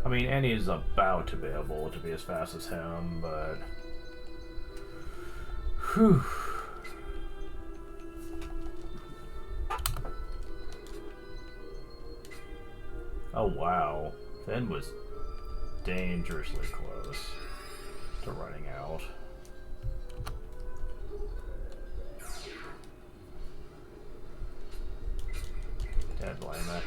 I mean, Annie's about to be able to be as fast as him, but... Whew. Oh wow. Finn was dangerously close to running out. Can't blame it.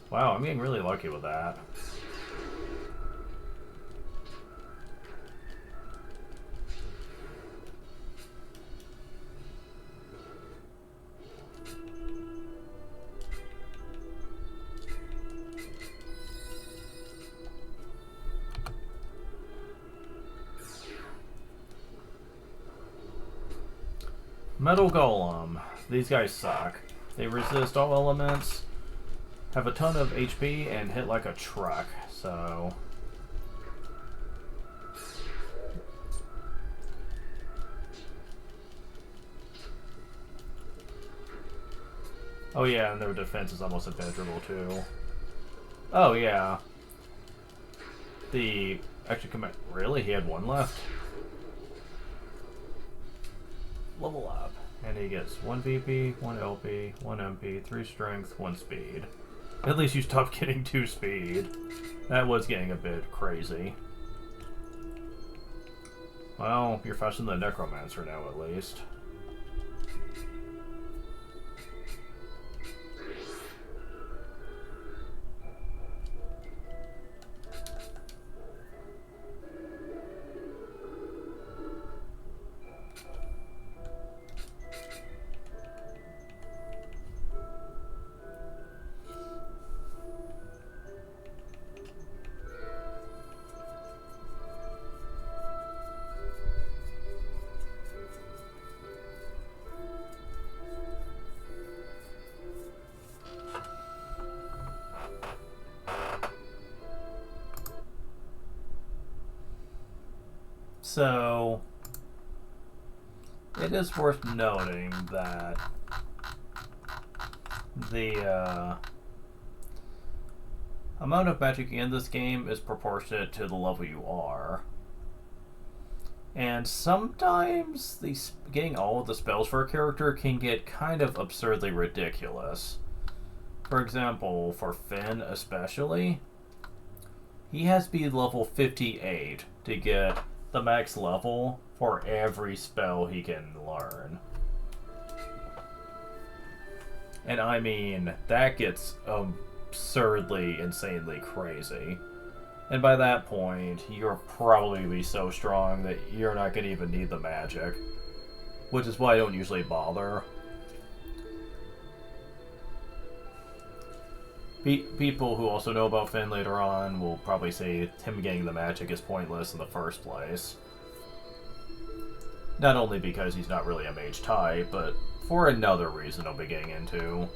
Wow, I'm getting really lucky with that. Metal Golem. These guys suck. They resist all elements, have a ton of HP, and hit like a truck, so... Oh yeah, and their defense is almost impenetrable too. Oh yeah. The... Actually, really? He had one left? Level up. And he gets 1 VP, 1 LP, 1 MP, 3 strength, 1 speed. At least you stopped getting 2 speed. That was getting a bit crazy. Well, you're faster than the Necromancer now at least. So, it is worth noting that the amount of magic in this game is proportionate to the level you are. And sometimes getting all of the spells for a character can get kind of absurdly ridiculous. For example, for Finn especially, he has to be level 58 to get the max level for every spell he can learn. And I mean, that gets absurdly, insanely crazy. And by that point, you're probably be so strong that you're not going to even need the magic. Which is why I don't usually bother. People who also know about Finn later on will probably say him getting the magic is pointless in the first place. Not only because he's not really a mage type, but for another reason I'll be getting into.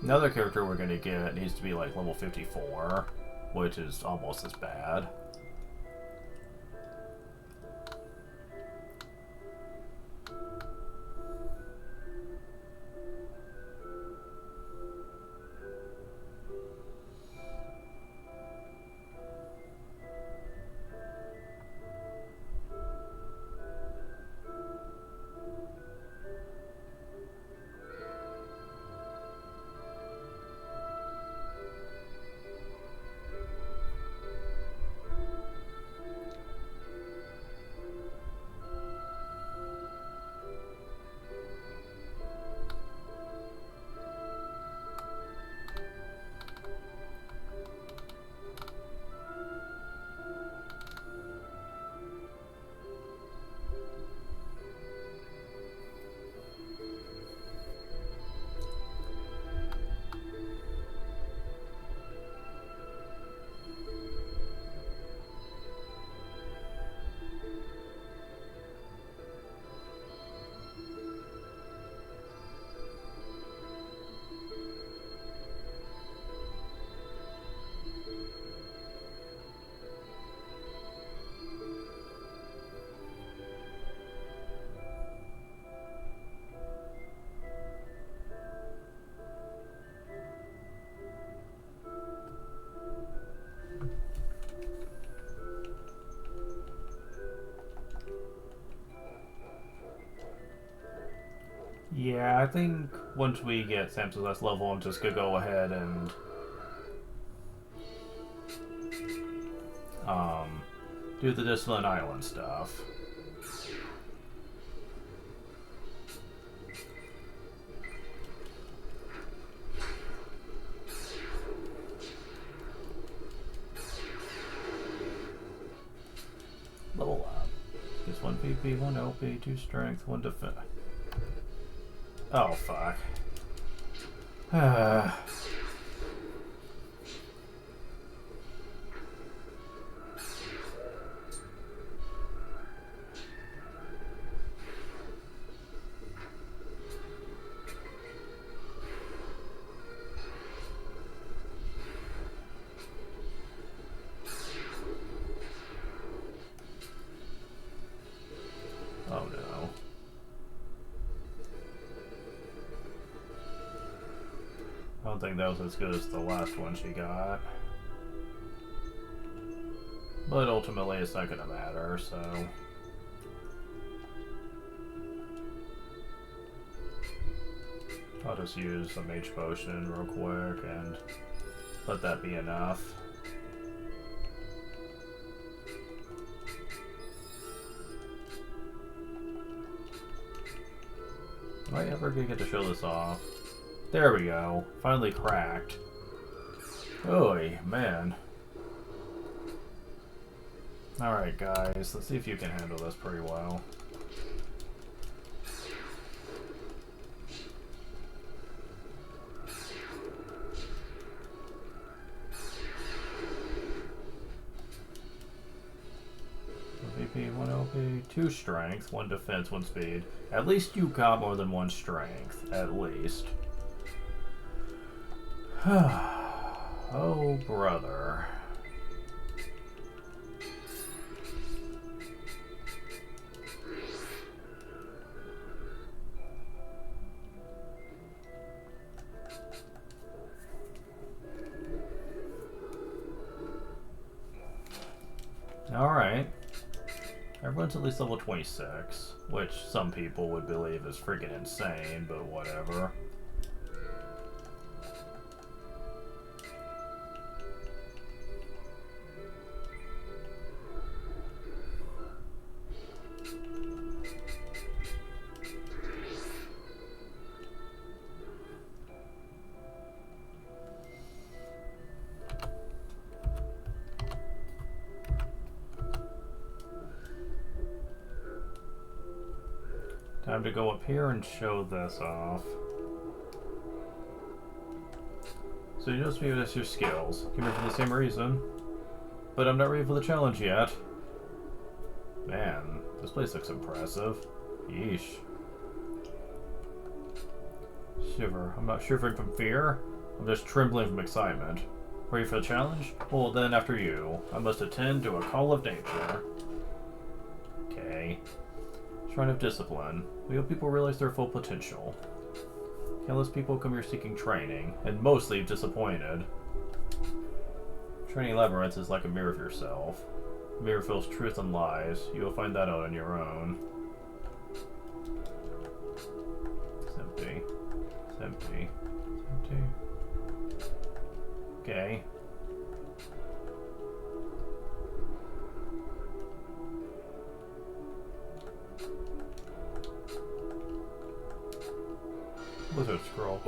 Another character we're going to get needs to be like level 54, which is almost as bad. Yeah, I think once we get Samson's last level, I'm just gonna go ahead and do the Discipline Island stuff. Level up. Just 1 PP, 1 LP, 2 strength, 1 defense. Oh, fuck. Oh no. I don't think that was as good as the last one she got. But ultimately it's not gonna matter, so... I'll just use a mage potion real quick and let that be enough. Am I ever gonna get to show this off? There we go. Finally cracked. Oy, man. Alright guys, let's see if you can handle this pretty well. VP, 1 LP, 2 strength, 1 defense, 1 speed. At least you got more than 1 strength. At least. Oh, brother. Alright. Everyone's at least level 26, which some people would believe is freaking insane, but whatever. Time to go up here and show this off. So you notice me with your skills. Came here for the same reason. But I'm not ready for the challenge yet. Man, this place looks impressive. Yeesh. Shiver. I'm not shivering from fear. I'm just trembling from excitement. Ready for the challenge? Well then, after you, I must attend to a call of nature. Okay. Shrine of Discipline. We hope people realize their full potential. Countless people come here seeking training, and mostly disappointed. Training Labyrinth is like a mirror of yourself. A mirror reveals truth and lies. You will find that out on your own. It's empty. It's empty. It's empty. Okay. Wizard scroll.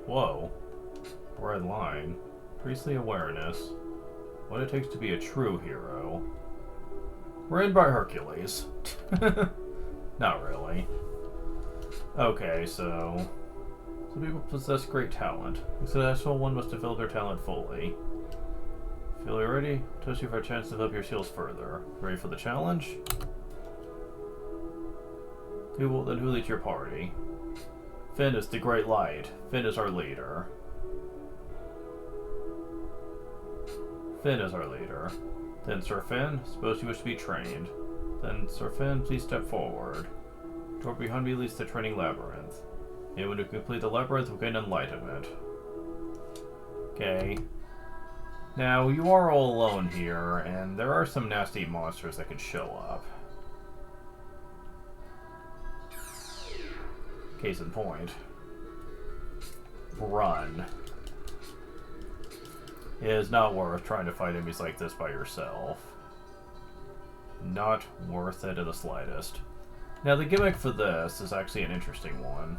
Whoa. Red line. Priestly awareness. What it takes to be a true hero. Read by Hercules. Not really. Okay, so... Some people possess great talent. A successful one must develop their talent fully. Feel you ready? Toast you for a chance to develop your skills further. Ready for the challenge? Then who leads your party? Finn is the Great Light. Finn is our leader. Finn is our leader. Then Sir Finn, suppose you wish to be trained. Then Sir Finn, please step forward. Door behind me leads to the training labyrinth. Anyone who complete the labyrinth will gain enlightenment. Okay. Now, you are all alone here, and there are some nasty monsters that can show up. Case in point. Run. It is not worth trying to fight enemies like this by yourself. Not worth it in the slightest. Now, the gimmick for this is actually an interesting one.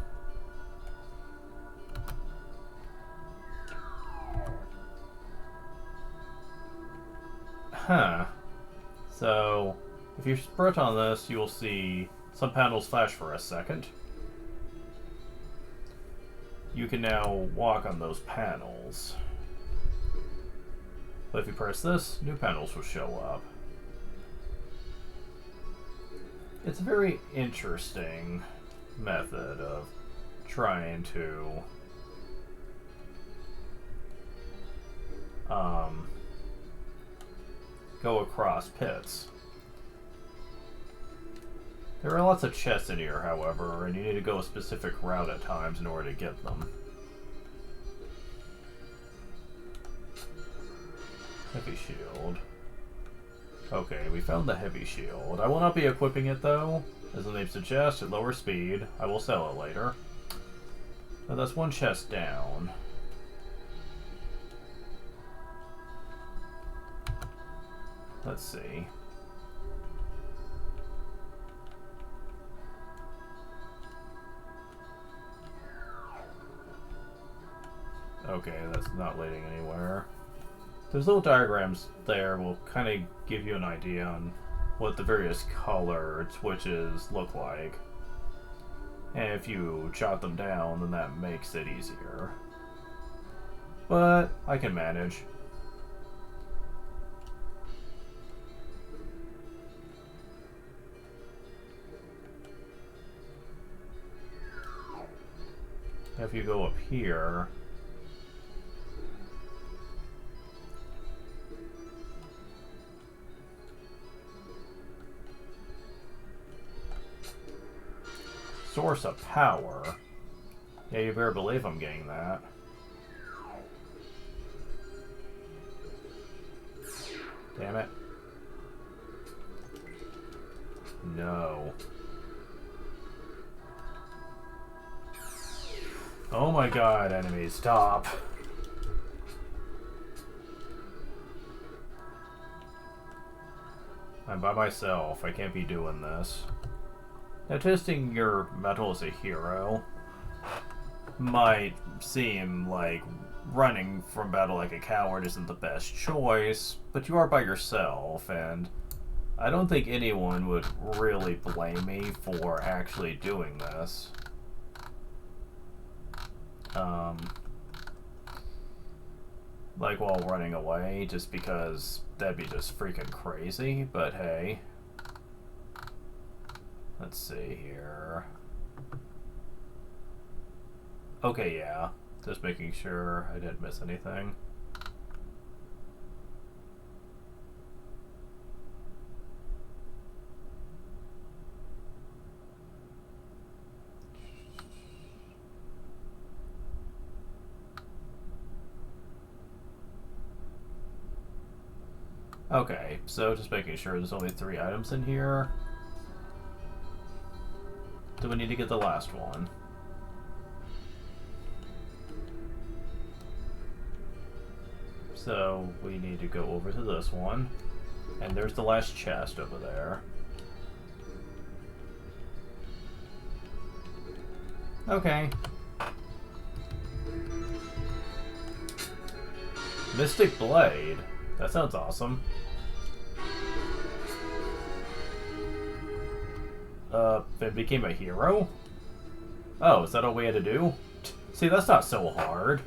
Huh. So, if you sprint on this, you will see some panels flash for a second. You can now walk on those panels. But if you press this, new panels will show up. It's a very interesting method of trying to go across pits. There are lots of chests in here, however, and you need to go a specific route at times in order to get them. Heavy shield. Okay, we found the heavy shield. I will not be equipping it, though. As the name suggests, at lower speed. I will sell it later. Now that's one chest down. Let's see. Okay, that's not leading anywhere. Those little diagrams there will kind of give you an idea on what the various colored switches look like. And if you jot them down, then that makes it easier. But I can manage. If you go up here, source of power. Yeah, you better believe I'm getting that. Damn it. No. Oh my god, enemies, stop. I'm by myself. I can't be doing this. Now, testing your metal as a hero might seem like running from battle like a coward isn't the best choice, but you are by yourself, and I don't think anyone would really blame me for actually doing this. Like while running away, just because that'd be just freaking crazy, but hey. Let's see here. Okay, yeah. Just making sure I didn't miss anything. Okay, so just making sure there's only 3 items in here. Do we need to get the last one? So we need to go over to this one. And there's the last chest over there. Okay. Mystic Blade. That sounds awesome. It became a hero? Oh, is that all we had to do? See, that's not so hard.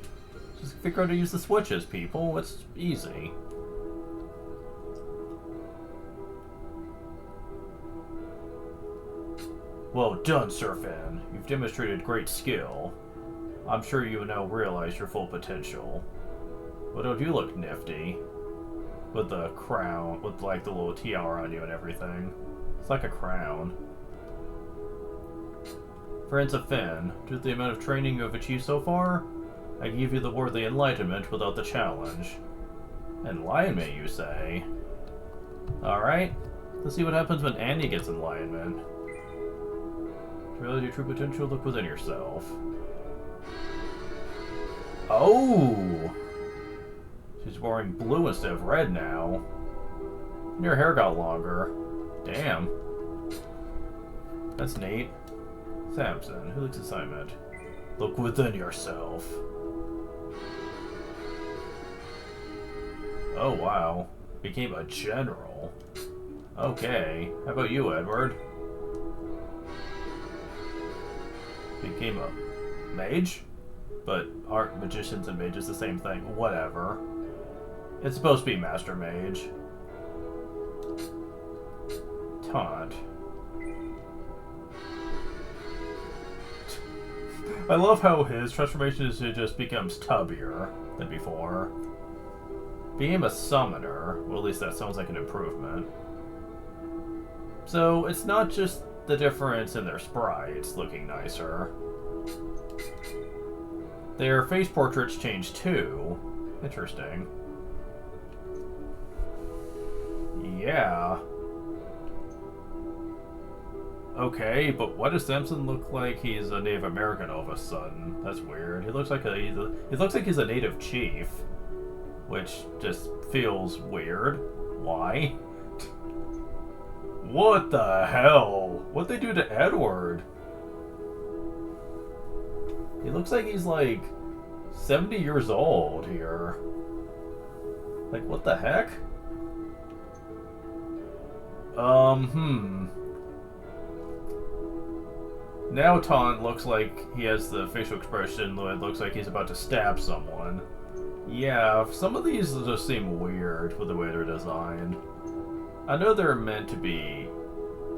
Just figure out how to use the switches, people. It's easy. Well done, Surfin. You've demonstrated great skill. I'm sure you now realize your full potential. But don't you look nifty? With the crown, with like the little tiara on you and everything. It's like a crown. Friends of Finn, due to the amount of training you have achieved so far, I give you the worthy enlightenment without the challenge. Enlightenment, you say? Alright. Let's see what happens when Andy gets enlightenment. To realize your true potential, look within yourself. Oh! She's wearing blue instead of red now. And her hair got longer. Damn. That's neat. Samson, who likes assignment? Look within yourself. Oh wow. Became a general. Okay. How about you, Edward? Became a mage? But aren't magicians and mages the same thing? Whatever. It's supposed to be master mage. Taunt. I love how his transformation is it just becomes tubbier than before. Became a summoner. Well, at least that sounds like an improvement. So, it's not just the difference in their sprites looking nicer. Their face portraits changed too. Interesting. Yeah. Okay, but why does Samson look like he's a Native American all of a sudden? That's weird. He looks like he's a native chief, which just feels weird. Why? What the hell? What'd they do to Edward? He looks like he's like 70 years old here. Like, what the heck? Now Taunt looks like he has the facial expression that looks like he's about to stab someone. Yeah, some of these just seem weird with the way they're designed. I know they're meant to be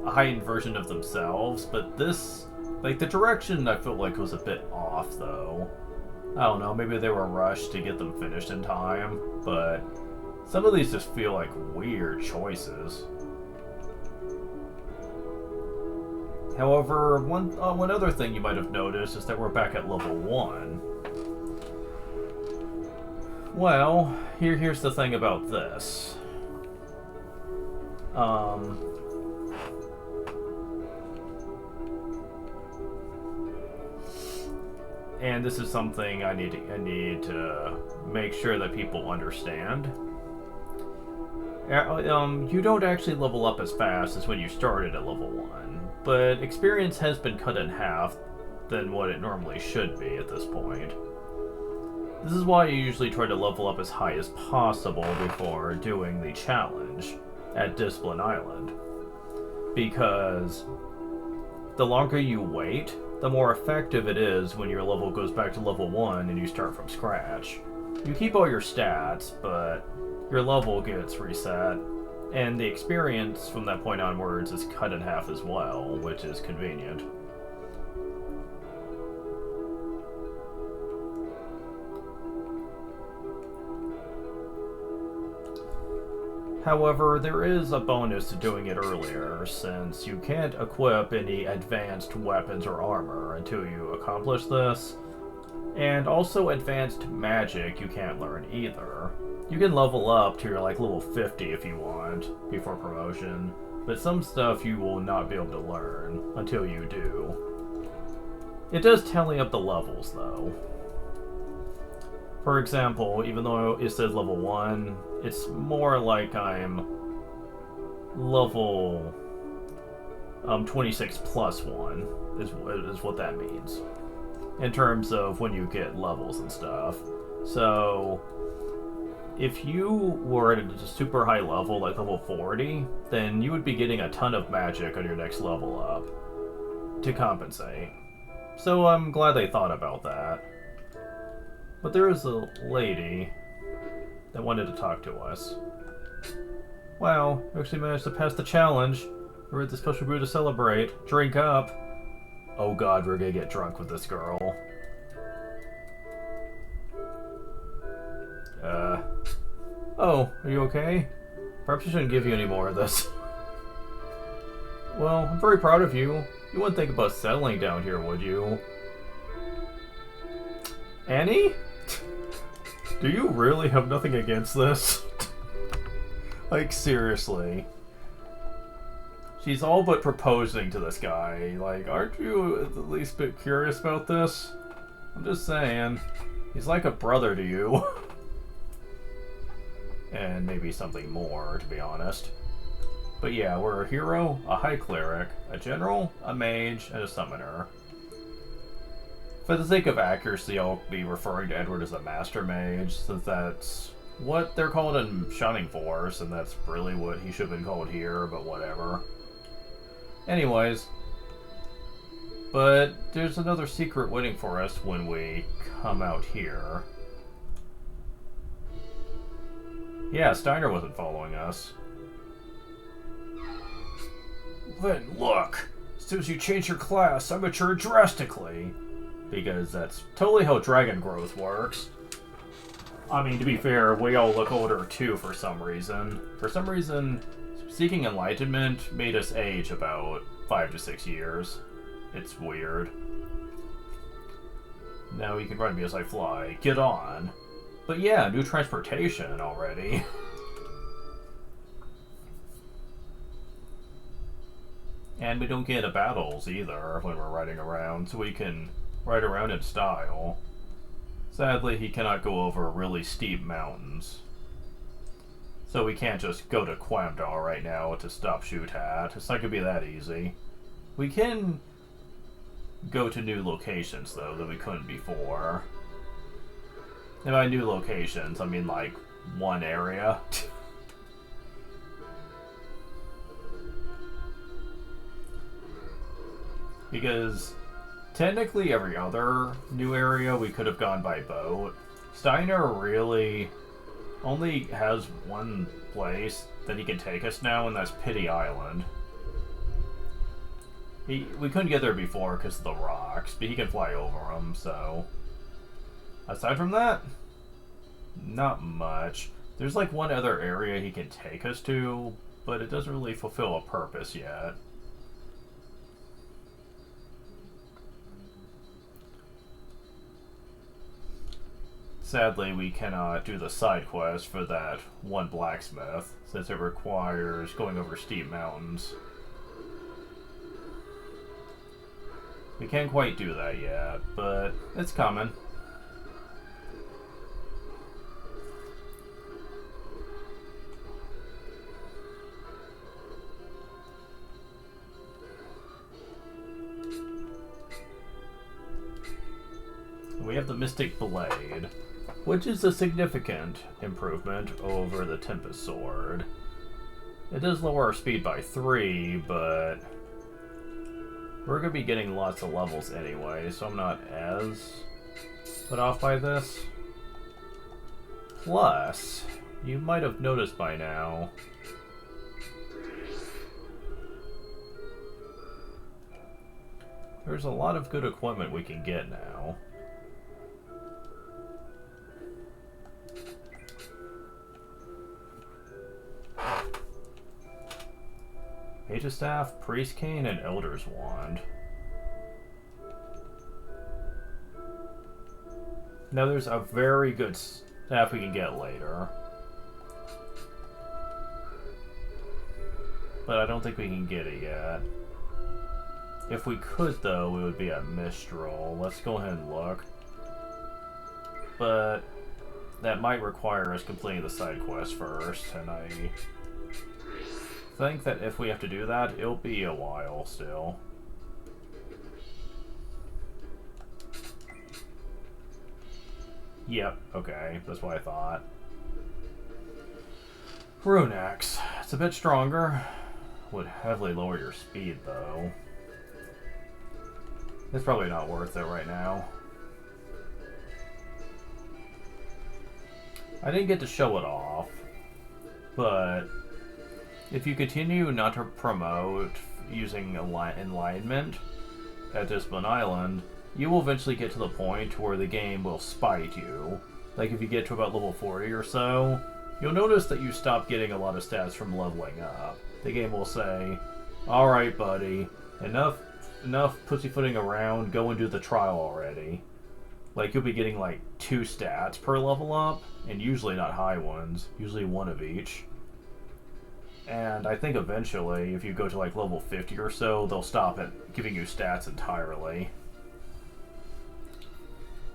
a heightened version of themselves, but this, like, the direction I feel like was a bit off, though. I don't know, maybe they were rushed to get them finished in time, but some of these just feel like weird choices. However, one other thing you might have noticed is that we're back at level 1. Well, here's the thing about this. And this is something I need to make sure that people understand. You don't actually level up as fast as when you started at level 1, but experience has been cut in half than what it normally should be at this point. This is why you usually try to level up as high as possible before doing the challenge at Discipline Island, because the longer you wait, the more effective it is when your level goes back to level 1 and you start from scratch. You keep all your stats, but your level gets reset, and the experience from that point onwards is cut in half as well, which is convenient. However, there is a bonus to doing it earlier, since you can't equip any advanced weapons or armor until you accomplish this, and also advanced magic you can't learn either. You can level up to your level 50 if you want, before promotion, but some stuff you will not be able to learn until you do. It does tally up the levels though. For example, even though it says level 1, it's more like I'm level 26 plus 1 is what that means, in terms of when you get levels and stuff. So if you were at a super high level, like level 40, then you would be getting a ton of magic on your next level up to compensate. So I'm glad they thought about that. But there is a lady that wanted to talk to us. Wow, you actually managed to pass the challenge. We're at the special brew to celebrate. Drink up. Oh god, we're gonna get drunk with this girl. Oh, are you okay? Perhaps I shouldn't give you any more of this. Well, I'm very proud of you. You wouldn't think about settling down here, would you? Annie? Do you really have nothing against this? Like, seriously. She's all but proposing to this guy. Like, aren't you at least a bit curious about this? I'm just saying. He's like a brother to you. And maybe something more, to be honest. But yeah, we're a hero, a high cleric, a general, a mage, and a summoner. For the sake of accuracy, I'll be referring to Edward as a master mage, since that's what they're called in Shining Force, and that's really what he should have been called here, but whatever. Anyways, but there's another secret waiting for us when we come out here. Yeah, Steiner wasn't following us. Then look! As soon as you change your class, I mature drastically. Because that's totally how dragon growth works. I mean, to be fair, we all look older too for some reason. For some reason, seeking enlightenment made us age about 5 to 6 years. It's weird. Now you can ride me as I fly. Get on. But yeah, new transportation already. And we don't get into battles either when we're riding around, so we can ride around in style. Sadly, he cannot go over really steep mountains. So we can't just go to Quamdar right now to stop shoot at. It's not gonna be that easy. We can go to new locations, though, that we couldn't before. And by new locations, I mean, like, one area. Because technically every other new area we could have gone by boat. Steiner really only has one place that he can take us now, and that's Pity Island. We couldn't get there before because of the rocks, but he can fly over them, so... Aside from that, not much. There's like one other area he can take us to, but it doesn't really fulfill a purpose yet. Sadly, we cannot do the side quest for that one blacksmith, since it requires going over steep mountains. We can't quite do that yet, but it's coming. We have the Mystic Blade, which is a significant improvement over the Tempest Sword. It does lower our speed by 3, but we're going to be getting lots of levels anyway, so I'm not as put off by this. Plus, you might have noticed by now, there's a lot of good equipment we can get now. Mage's Staff, Priest Cane, and Elder's Wand. Now there's a very good staff we can get later. But I don't think we can get it yet. If we could, though, it would be a Mistral. Let's go ahead and look. But that might require us completing the side quest first, and I think that if we have to do that, it'll be a while still. Yep, okay, that's what I thought. Runex. It's a bit stronger. Would heavily lower your speed, though. It's probably not worth it right now. I didn't get to show it off, but if you continue not to promote using enlightenment at Discipline Island, you will eventually get to the point where the game will spite you. Like if you get to about level 40 or so, you'll notice that you stop getting a lot of stats from leveling up. The game will say, "Alright buddy, enough pussyfooting around, go and do the trial already." Like you'll be getting like 2 stats per level up, and usually not high ones, usually 1 of each. And I think eventually, if you go to like level 50 or so, they'll stop at giving you stats entirely.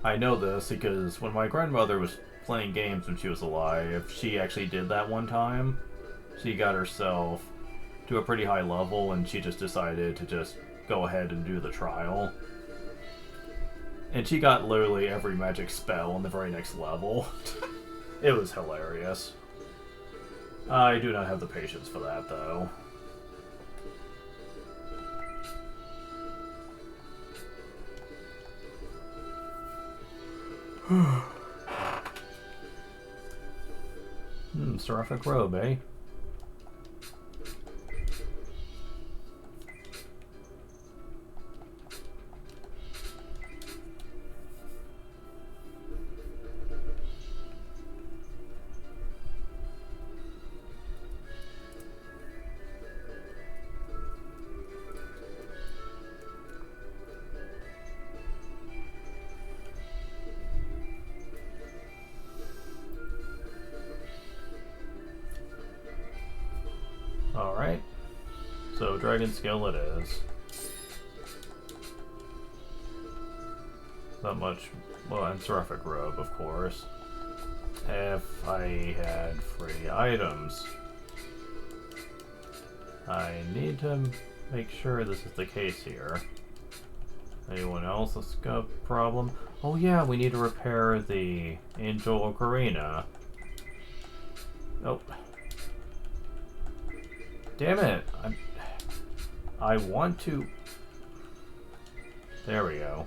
I know this because when my grandmother was playing games when she was alive, she actually did that one time. She got herself to a pretty high level and she just decided to just go ahead and do the trial. And she got literally every magic spell on the very next level. It was hilarious. I do not have the patience for that, though. Seraphic robe, eh? Alright. So, Dragon Skill it is. Not much. Well, and Seraphic Robe, of course. If I had free items. I need to make sure this is the case here. Anyone else that's got a problem? Oh yeah, we need to repair the Angel Ocarina. Oh. Damn it! I want to... There we go.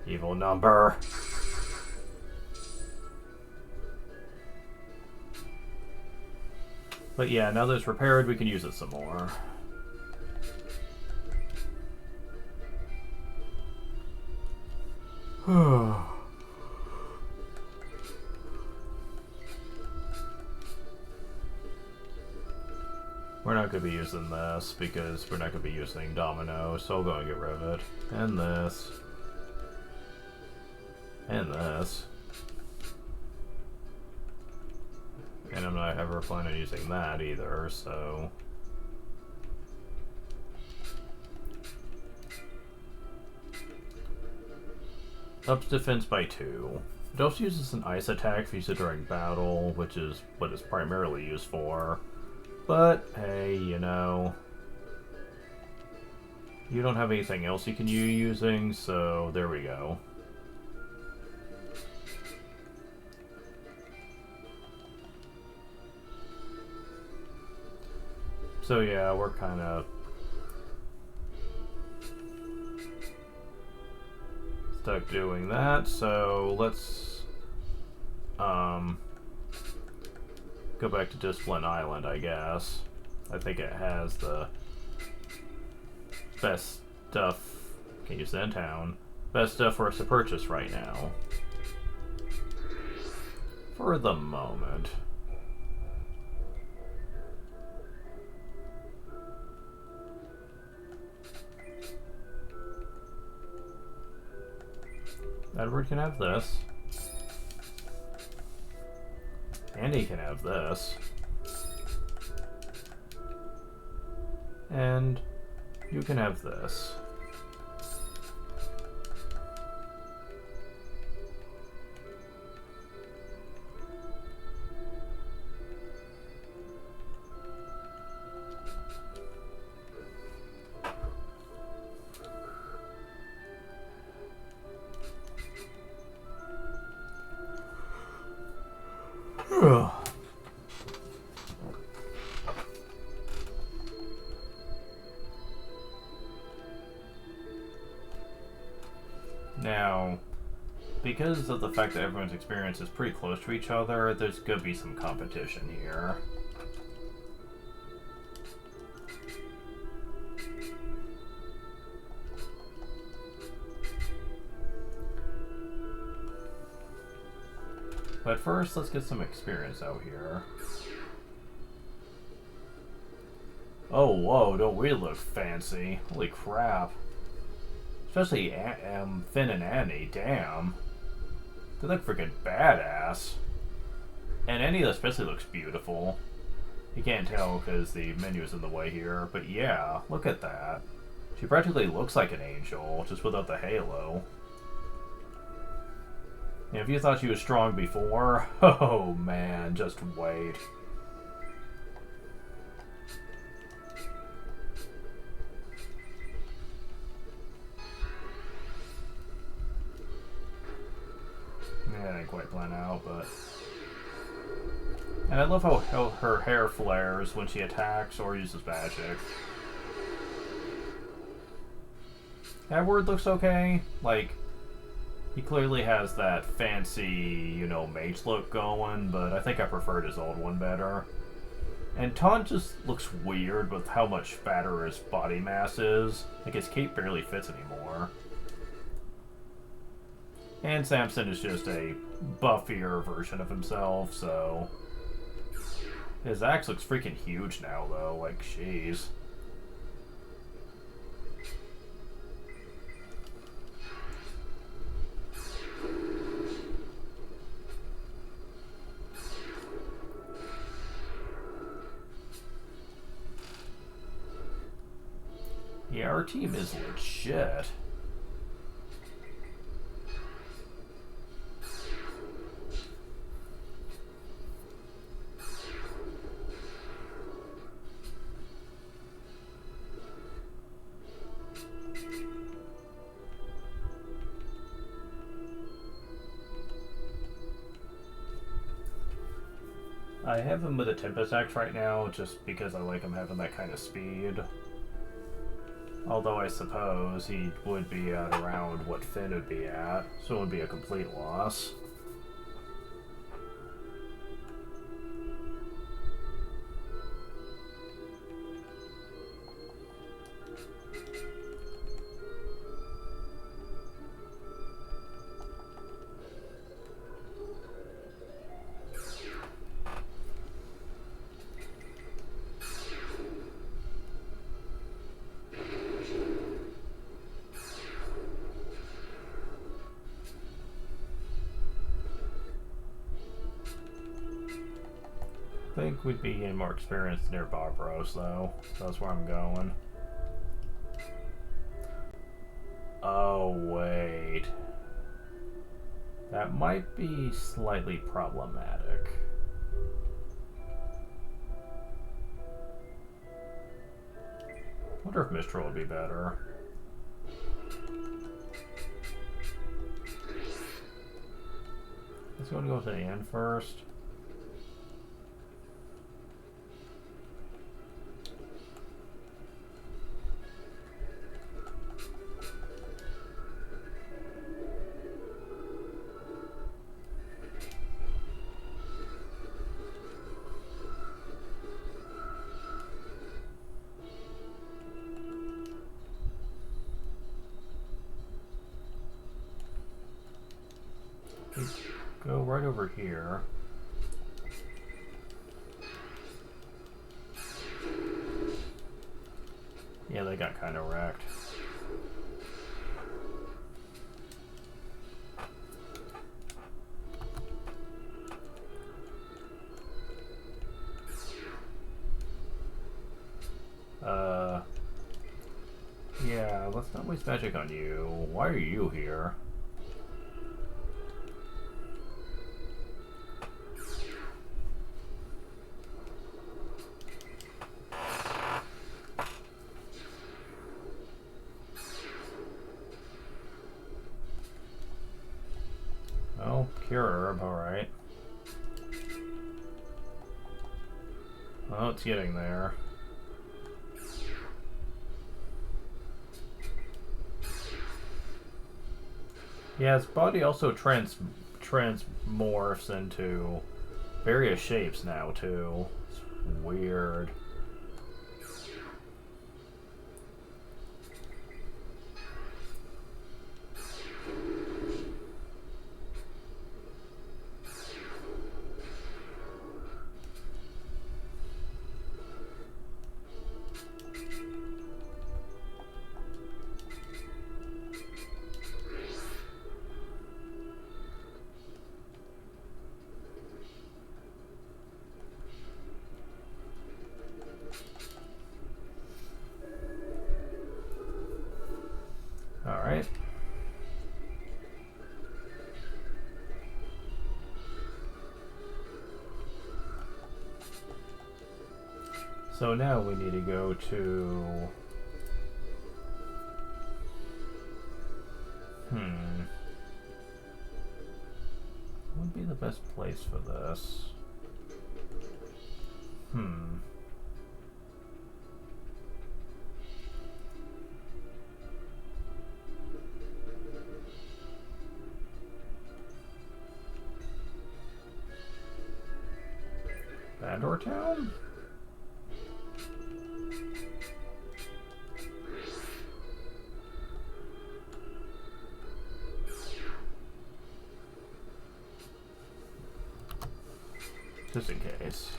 Evil number. But yeah, now that it's repaired, we can use it some more. We're not going to be using this because we're not going to be using Domino, so I'll go and get rid of it. And this. And this. And I'm not ever planning on using that either, so... Ups defense by 2. It also uses an ice attack if you use it during battle, which is what it's primarily used for. But, hey, you know... You don't have anything else you can use using, so there we go. So yeah, we're kind of stuck doing that, so let's go back to Discipline Island, I guess. I think it has the best stuff, can't use that in town, best stuff for us to purchase right now. For the moment. Edward can have this. Andy can have this. And you can have this. Now, because of the fact that everyone's experience is pretty close to each other, there's gonna be some competition here. But first, let's get some experience out here. Oh, whoa, don't we look fancy? Holy crap. Especially Finn and Annie, damn. They look freaking badass. And Annie especially looks beautiful. You can't tell because the menu's in the way here, but yeah, look at that. She practically looks like an angel, just without the halo. And if you thought she was strong before, oh man, just wait. Yeah, I didn't quite plan out, but... And I love how her hair flares when she attacks or uses magic. Edward looks okay. Like, he clearly has that fancy, you know, mage look going, but I think I preferred his old one better. And Taunt just looks weird with how much fatter his body mass is. Like, his cape barely fits anymore. And Samson is just a buffier version of himself, so... His axe looks freaking huge now, though. Like, jeez. Yeah, our team is legit. I have him with a Tempest Axe right now, just because I like him having that kind of speed. Although I suppose he would be at around what Finn would be at, so it would be a complete loss. I think we'd be getting more experience near Barbaros, though. So that's where I'm going. Oh, wait. That might be slightly problematic. Wonder if Mistral would be better. Let's go to the end first. Go right over here. Yeah, they got kind of wrecked. Yeah, let's not waste magic on you. Why are you here? Oh, Cure Herb, alright. Well, it's getting there. Yeah, his body also transmorphs into various shapes now, too. It's weird. So now we need to go to... What would be the best place for this? Bandor Town? Just in case.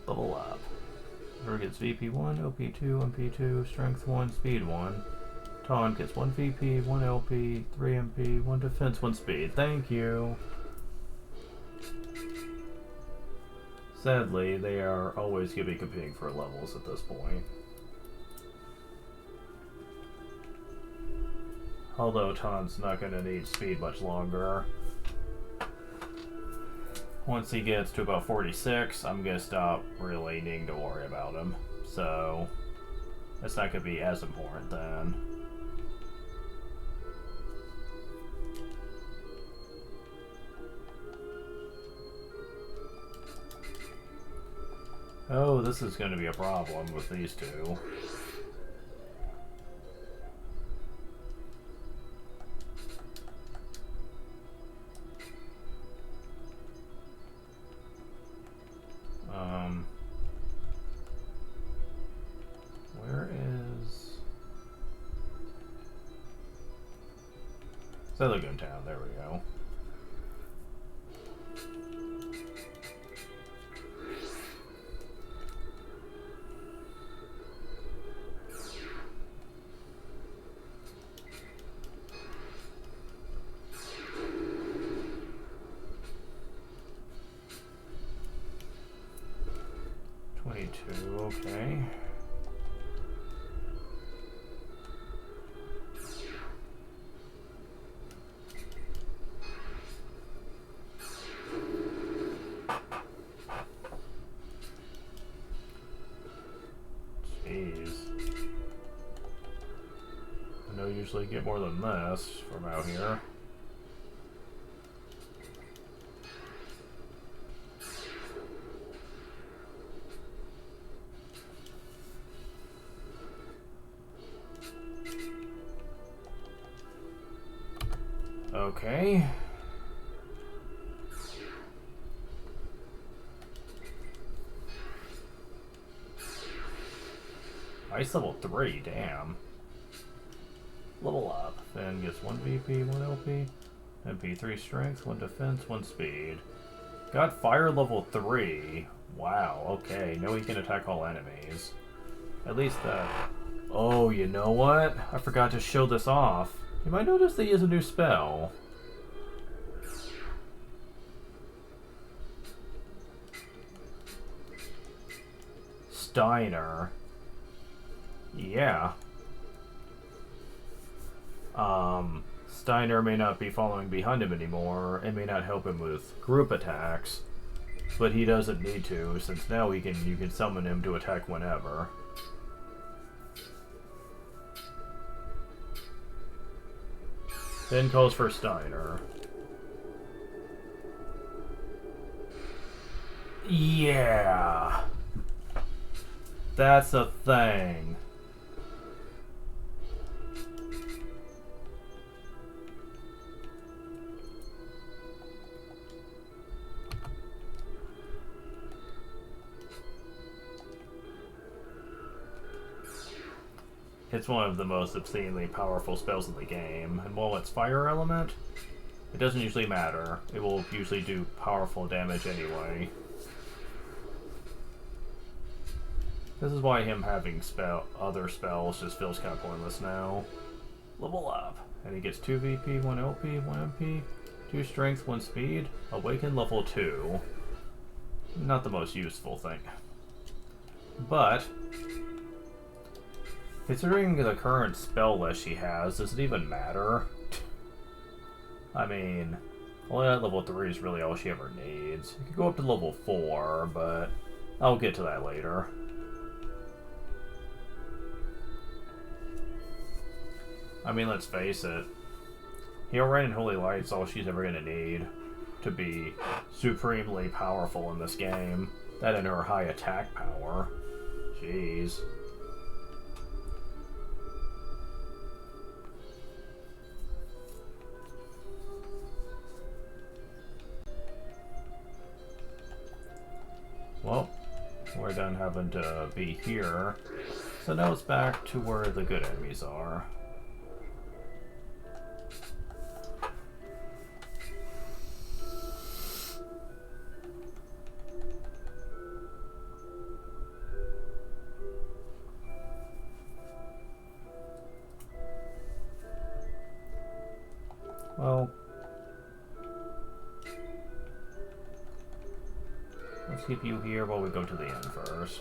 Level up. Whoever gets VP1, OP2, MP2, Strength 1, Speed 1. Taunt gets 1 VP, 1 LP, 3 MP, 1 Defense, 1 Speed. Thank you! Sadly, they are always going to be competing for levels at this point. Although Taunt's not going to need Speed much longer. Once he gets to about 46, I'm going to stop really needing to worry about him. So, that's not going to be as important then. Oh, this is going to be a problem with these two. Where is Lagoon Town? There we go. Okay. Jeez. I don't usually get more than this from out here. Okay. Ice level 3, damn. Level up. Then gets 1 VP, 1 LP, MP3 strength, 1 defense, 1 speed. Got fire level 3. Wow, okay. Now he can attack all enemies. At least that. Oh, you know what? I forgot to show this off. You might notice that he has a new spell. Steiner. Yeah. Steiner may not be following behind him anymore, and may not help him with group attacks, but he doesn't need to, since now you can summon him to attack whenever. Then calls for Steiner. Yeah. That's a thing. It's one of the most obscenely powerful spells in the game, and while it's fire element, it doesn't usually matter. It will usually do powerful damage anyway. This is why him having other spells just feels kind of pointless now. Level up. And he gets 2 VP, 1 LP, 1 MP, 2 strength, 1 speed. Awaken level 2. Not the most useful thing. But, considering the current spell list she has, does it even matter? I mean, only at level 3 is really all she ever needs. You could go up to level 4, but I'll get to that later. I mean, let's face it. Heal Rain and Holy Light's all she's ever gonna need to be supremely powerful in this game. That and her high attack power. Jeez. Well, we're done having to be here. So now it's back to where the good enemies are. Well, let's keep you here while we go to the end first.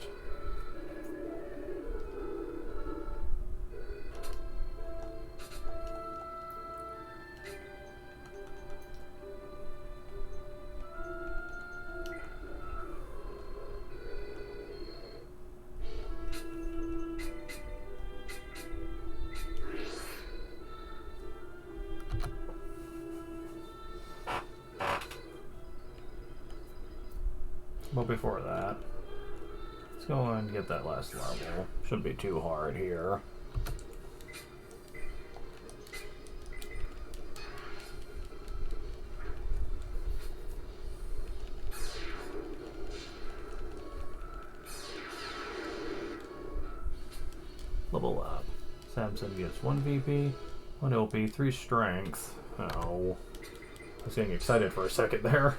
But before that, let's go and get that last level. Shouldn't be too hard here. Level up. Samson gets 1 VP, 1 LP, 3 strength. Oh, I was getting excited for a second there.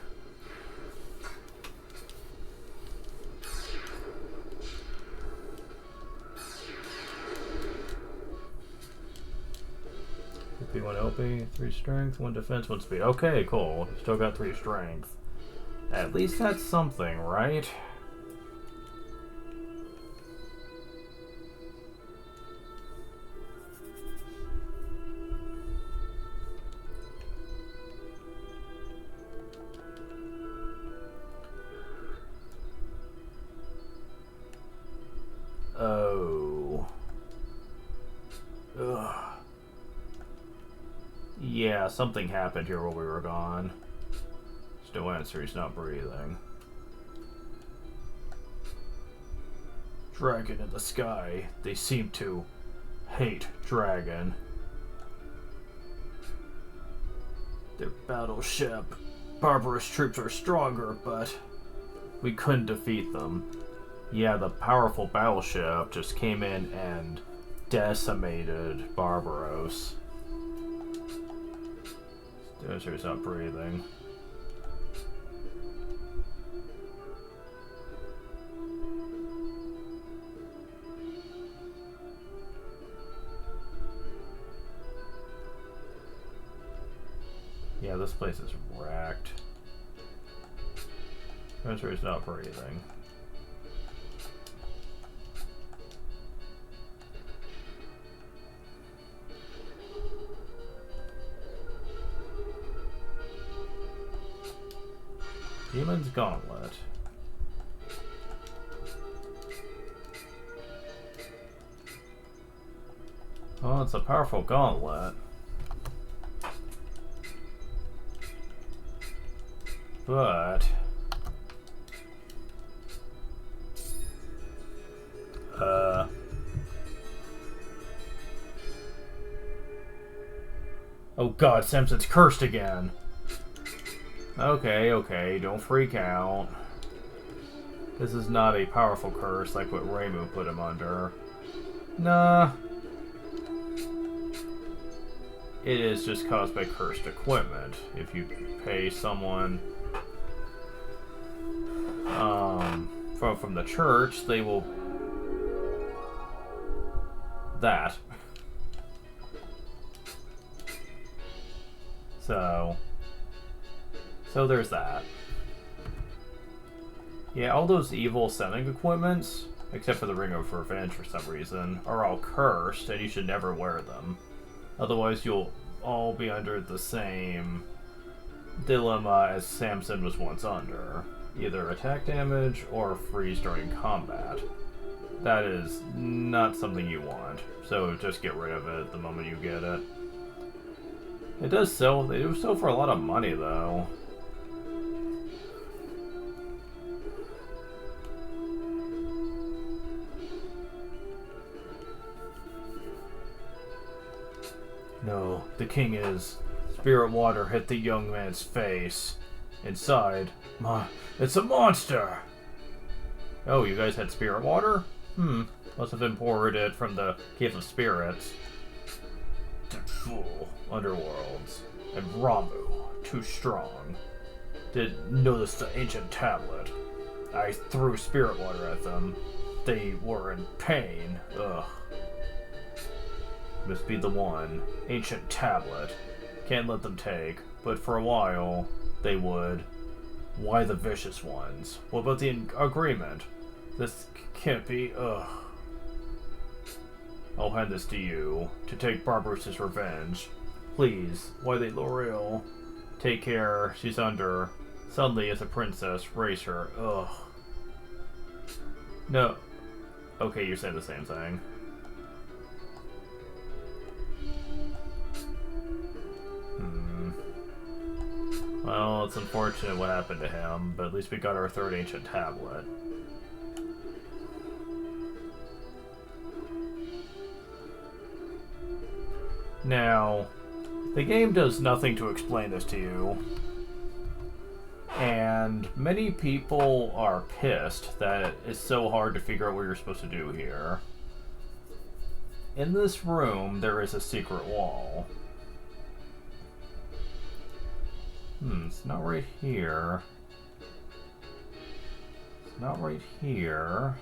VP, 1 LP, 3 strength, 1 defense, 1 speed. Okay, cool. Still got 3 strength. At least that's something, right? Oh. Ugh. Yeah, something happened here while we were gone. Still answer, he's not breathing. Dragon in the sky. They seem to hate dragon. Their battleship. Barbaros troops are stronger, but we couldn't defeat them. Yeah, the powerful battleship just came in and decimated Barbaros. He's not breathing. Yeah, this place is wrecked. He's not breathing. Demon's Gauntlet. Oh, it's a powerful gauntlet. But oh god, Samson's cursed again. Okay, don't freak out. This is not a powerful curse like what Raymu put him under. Nah. It is just caused by cursed equipment. If you pay someone from the church, they will that. So there's that. Yeah, all those evil sending equipments, except for the Ring of Revenge for some reason, are all cursed, and you should never wear them. Otherwise, you'll all be under the same dilemma as Samson was once under. Either attack damage or freeze during combat. That is not something you want, so just get rid of it the moment you get it. They do sell for a lot of money, though. No, the king is. Spirit water hit the young man's face. Inside, it's a monster! Oh, you guys had spirit water? Must have imported it from the Cave of Spirits. That fool, underworlds. And Ramu, too strong. Didn't notice the ancient tablet. I threw spirit water at them. They were in pain. Ugh. Must be the one. Ancient tablet. Can't let them take, but for a while, they would. Why the vicious ones? What about the agreement? This can't be, ugh. I'll hand this to you, to take Barbaros' revenge. Please, why the L'Oreal? Take care, she's under. Suddenly, as a princess, raise her, ugh. No. Okay, you're saying the same thing. Well, it's unfortunate what happened to him, but at least we got our third ancient tablet. Now, the game does nothing to explain this to you, and many people are pissed that it's so hard to figure out what you're supposed to do here. In this room, there is a secret wall. It's not right here. It's not right here.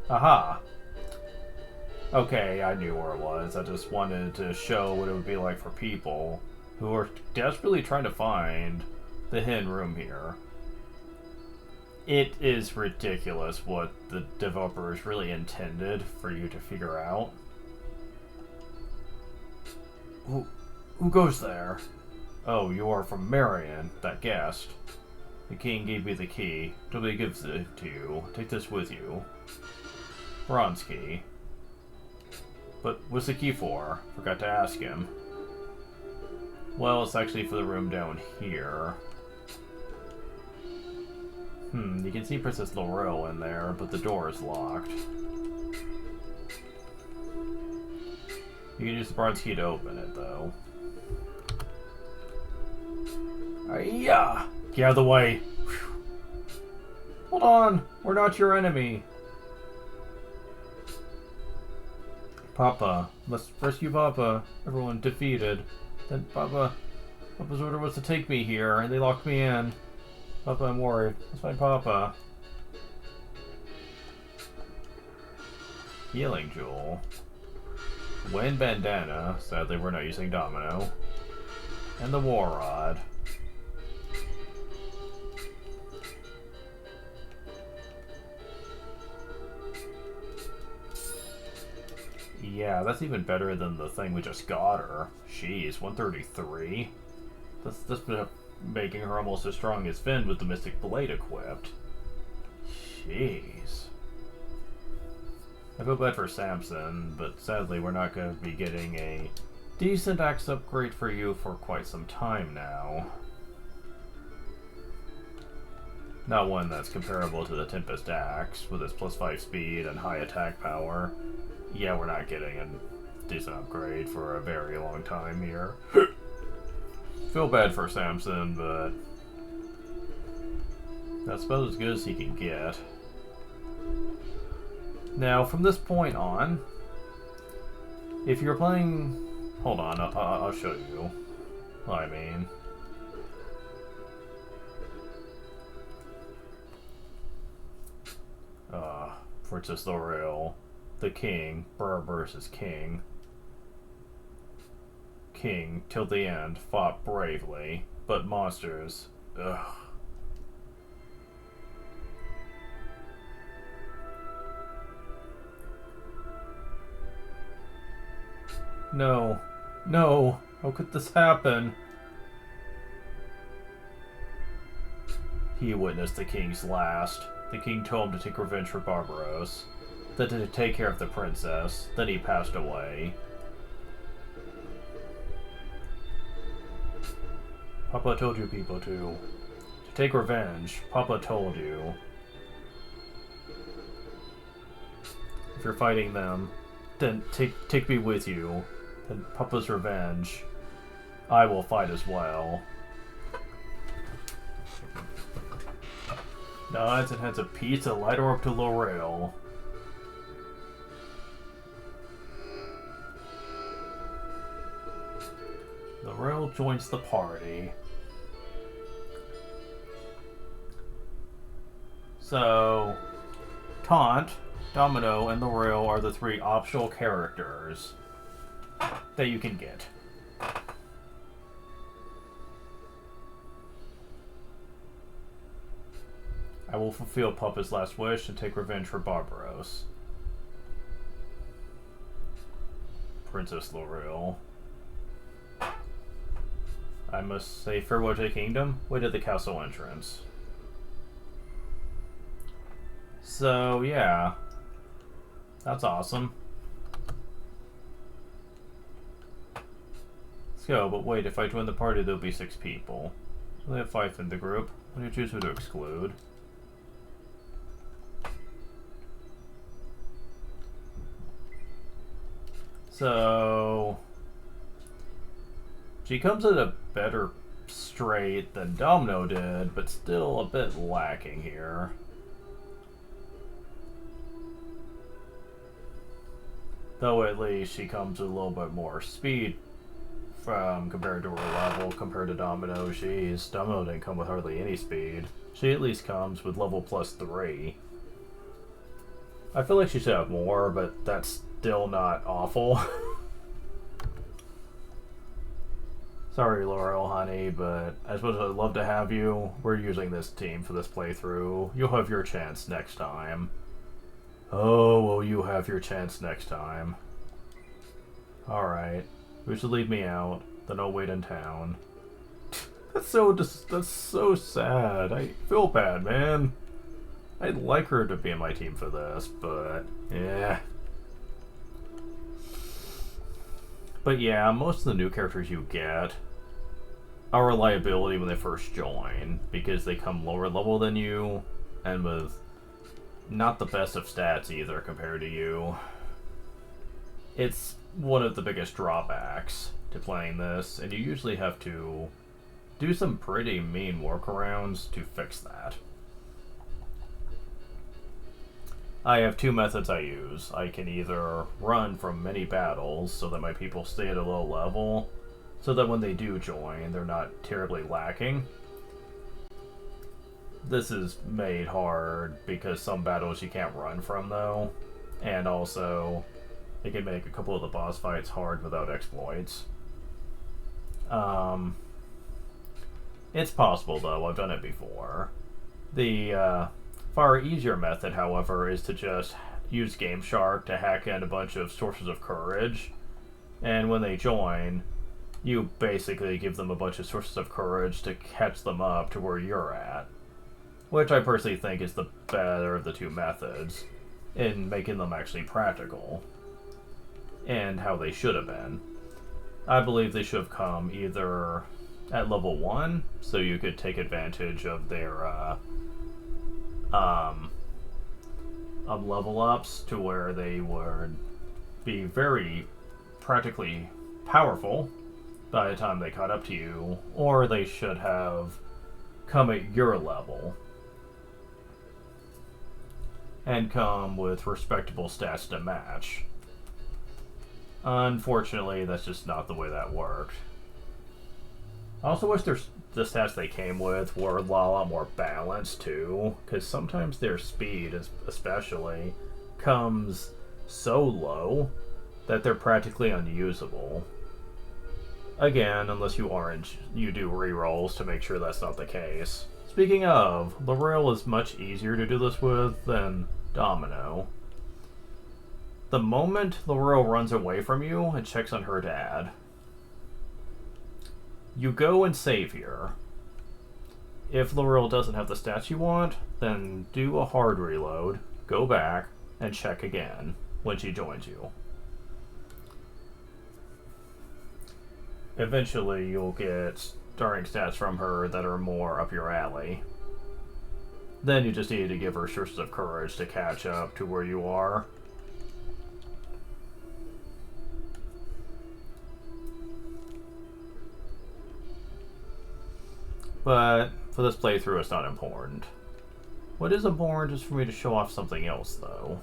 Aha! Okay, I knew where it was. I just wanted to show what it would be like for people who are desperately trying to find the hidden room here. It is ridiculous what the developers really intended for you to figure out. Who goes there? Oh, you are from Marion, that guest. The king gave me the key. Nobody gives it to you. Take this with you. Bronze key. But what's the key for? Forgot to ask him. Well, it's actually for the room down here. You can see Princess L'Oreal in there, but the door is locked. You can use the bronze key to open it, though. Yeah! Get out of the way! Whew. Hold on! We're not your enemy! Papa. Let's rescue Papa. Everyone defeated. Then Papa's order was to take me here, and they locked me in. Papa, I'm worried. Let's find Papa. Healing Jewel. Wind Bandana. Sadly, we're not using Domino. And the War Rod. Yeah, that's even better than the thing we just got her. Jeez, 133. That's making her almost as strong as Finn with the Mystic Blade equipped. Jeez. I feel bad for Samson, but sadly we're not going to be getting a decent axe upgrade for you for quite some time now. Not one that's comparable to the Tempest Axe, with its +5 speed and high attack power. Yeah, we're not getting a decent upgrade for a very long time here. Feel bad for Samson, but that's about as good as he can get. Now, from this point on, if you're playing... Hold on, I'll show you what I mean. Princess L'Oreal, the king, Barbaros is king. King, till the end, fought bravely, but monsters, ugh. No, no, how could this happen? He witnessed the king's last. The king told him to take revenge for Barbaros, then to take care of the princess, then he passed away. Papa told you people to take revenge. Papa told you. If you're fighting them, then take me with you. Then Papa's revenge. I will fight as well. Nods and hands a pizza light her up to L'Oreal. L'Oreal joins the party. So, Taunt, Domino, and L'Oreal are the 3 optional characters that you can get. I will fulfill Papa's last wish and take revenge for Barbaros. Princess L'Oreal. I must say farewell to the kingdom. Wait at the castle entrance. So, yeah. That's awesome. Let's go, but wait, if I join the party, there'll be 6 people. So they have 5 in the group. What do you choose who to exclude? So... she comes at a better straight than Domino did, but still a bit lacking here. Though at least she comes with a little bit more speed compared to her level. Compared to Domino, Domino didn't come with hardly any speed. She at least comes with level +3. I feel like she should have more, but that's still not awful. Sorry, L'Oreal, honey, but as much as I'd love to have you, we're using this team for this playthrough. You'll have your chance next time. Oh, will you have your chance next time? Alright. Who should leave me out? Then I'll wait in town. That's so sad. I feel bad, man. I'd like her to be in my team for this, but yeah. But yeah, most of the new characters you get are a liability when they first join, because they come lower level than you, and with not the best of stats either compared to you. It's one of the biggest drawbacks to playing this, and you usually have to do some pretty mean workarounds to fix that. I have 2 methods I use. I can either run from many battles so that my people stay at a low level, so that when they do join, they're not terribly lacking. This is made hard because some battles you can't run from, though, and also it can make a couple of the boss fights hard without exploits. It's possible, though. I've done it before. The far easier method, however, is to just use Game Shark to hack in a bunch of sources of courage, and when they join, you basically give them a bunch of sources of courage to catch them up to where you're at, which I personally think is the better of the 2 methods in making them actually practical, and how they should have been. I believe they should have come either at level 1, so you could take advantage of their level ups to where they would be very practically powerful by the time they caught up to you, or they should have come at your level and come with respectable stats to match. Unfortunately, that's just not the way that worked. I also wish the stats they came with were a lot more balanced too, because sometimes their speed, especially, becomes so low that they're practically unusable. Again, unless you do rerolls to make sure that's not the case. Speaking of, L'Oreal is much easier to do this with than Domino. The moment L'Oreal runs away from you, it checks on her dad. You go and save here. If L'Oreal doesn't have the stats you want, then do a hard reload, go back, and check again when she joins you. Eventually, you'll get starting stats from her that are more up your alley. Then you just need to give her sources of courage to catch up to where you are. But for this playthrough, it's not important. What is important is for me to show off something else, though.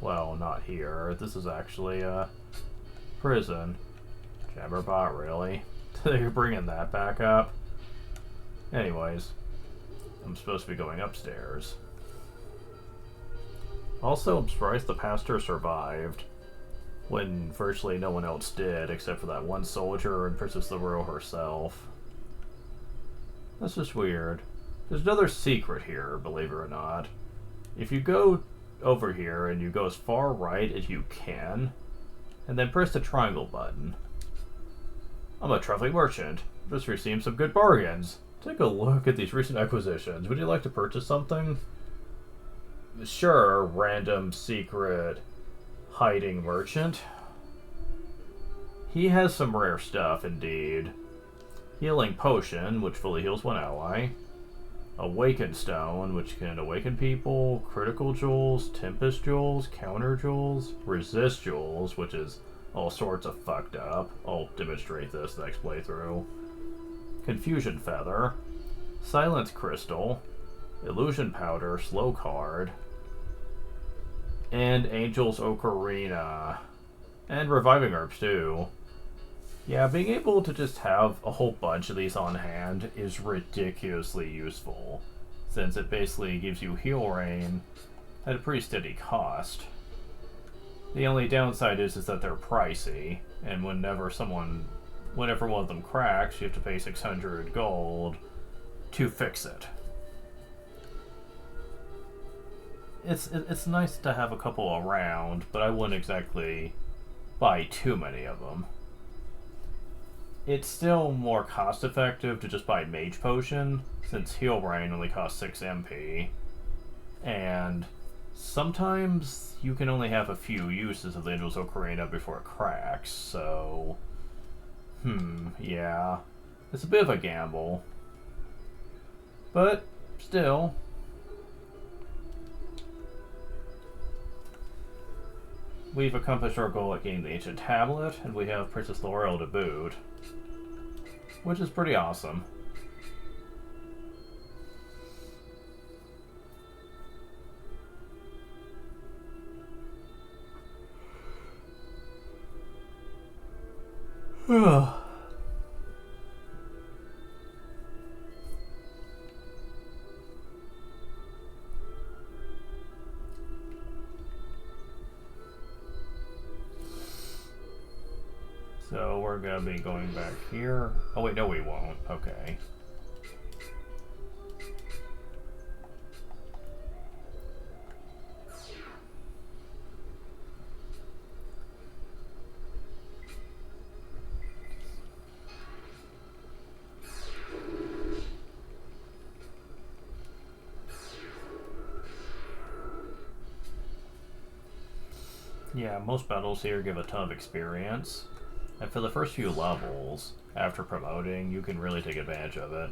Well, not here. This is actually a prison. Jabberbot, really? They're bringing that back up? Anyways, I'm supposed to be going upstairs. Also, I'm surprised the pastor survived when virtually no one else did, except for that one soldier and Princess L'Oreal herself. That's just weird. There's another secret here, believe it or not. If you go over here and you go as far right as you can, and then press the triangle button. I'm a traveling merchant. Just received some good bargains. Take a look at these recent acquisitions. Would you like to purchase something? Sure, random secret hiding merchant. He has some rare stuff, indeed. Healing potion, which fully heals one ally. Awaken stone, which can awaken people. Critical jewels, tempest jewels, counter jewels, resist jewels, which is all sorts of fucked up. I'll demonstrate this next playthrough. Confusion feather, silence crystal, illusion powder, slow card, and Angel's Ocarina. And reviving herbs, too. Yeah, being able to just have a whole bunch of these on hand is ridiculously useful, since it basically gives you heal rain at a pretty steady cost. The only downside is that they're pricey, and whenever one of them cracks, you have to pay 600 gold to fix it. It's nice to have a couple around, but I wouldn't exactly buy too many of them. It's still more cost effective to just buy Mage Potion, since Heal Rain only costs 6 MP. And sometimes you can only have a few uses of the Angel's Ocarina before it cracks, so... yeah. It's a bit of a gamble. But, still... We've accomplished our goal at getting the Ancient Tablet, and we have Princess L'Oreal to boot. Which is pretty awesome. So we're gonna be going back here. Oh wait, no we won't. Okay. Yeah, most battles here give a ton of experience. And for the first few levels, after promoting, you can really take advantage of it.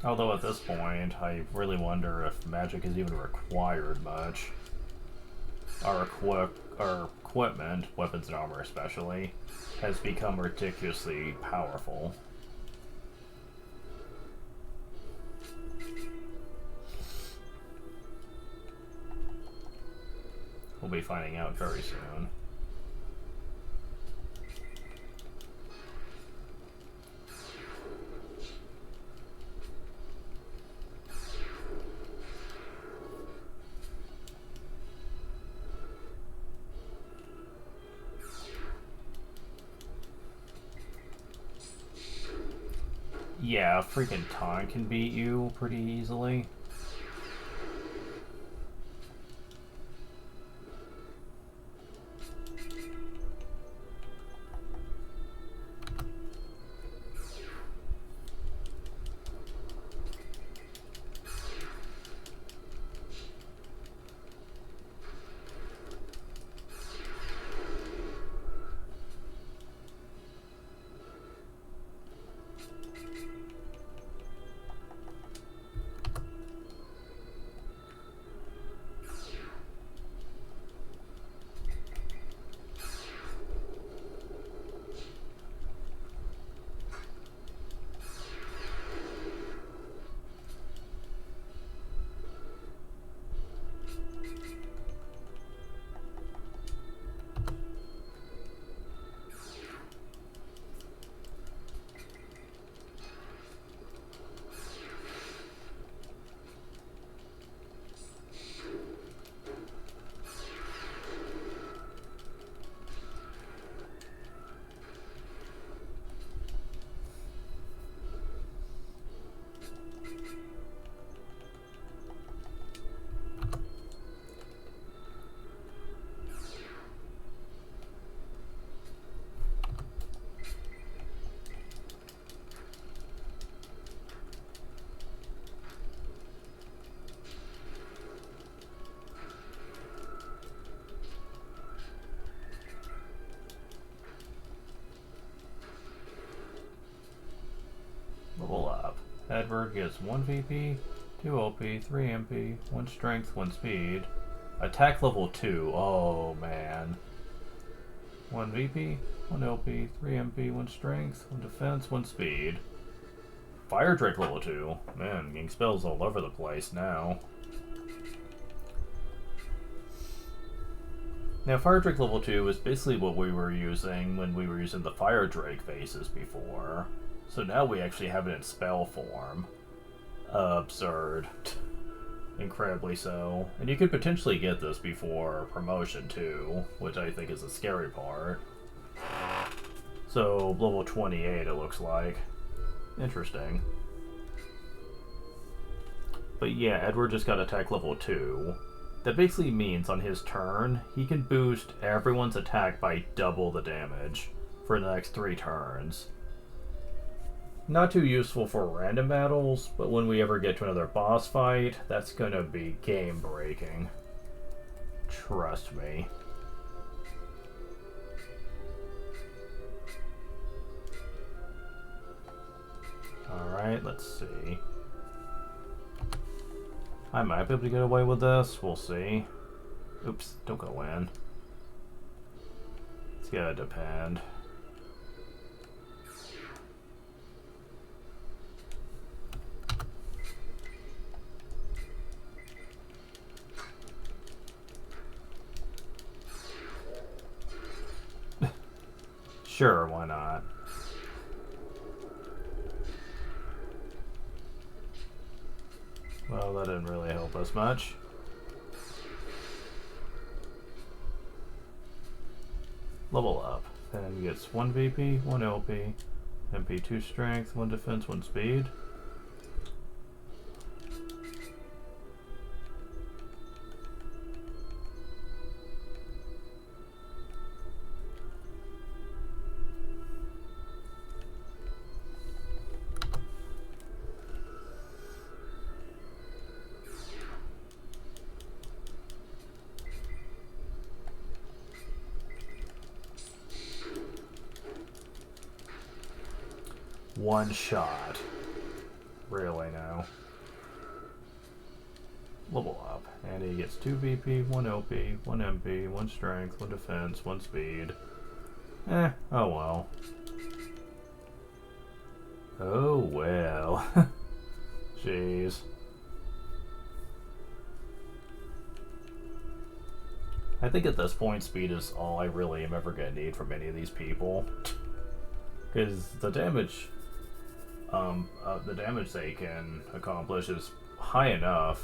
Although at this point, I really wonder if magic is even required much. Our equipment, weapons and armor especially, has become ridiculously powerful. be finding out very soon. Yeah, freaking Taunt can beat you pretty easily. Level up. Edward gets 1 VP, 2 OP, 3 MP, 1 strength, 1 speed. Attack level 2. Oh man. 1 VP, 1 LP, 3 MP, 1 strength, 1 defense, 1 speed. Fire Drake level 2. Man, getting spells all over the place now. Now, Fire Drake level 2 is basically what we were using when we were using the Fire Drake phases before. So now we actually have it in spell form. Absurd. Incredibly so. And you could potentially get this before promotion too, which I think is the scary part. So, level 28 it looks like. Interesting. But yeah, Edward just got attack level 2. That basically means on his turn, he can boost everyone's attack by double the damage for the next 3 turns. Not too useful for random battles, but when we ever get to another boss fight, that's gonna be game-breaking. Trust me. Alright, let's see. I might be able to get away with this, we'll see. Oops, don't go in. It's gotta depend. Sure, why not? Well, that didn't really help us much. Level up. And he gets 1 VP, 1 LP, MP 2 strength, 1 defense, 1 speed. One shot. Really now. Level up. And he gets 2 VP, 1 LP, 1 MP, 1 strength, 1 defense, 1 speed. Oh well. Oh well. Jeez. I think at this point, speed is all I really am ever going to need from any of these people. Because the damage they can accomplish is high enough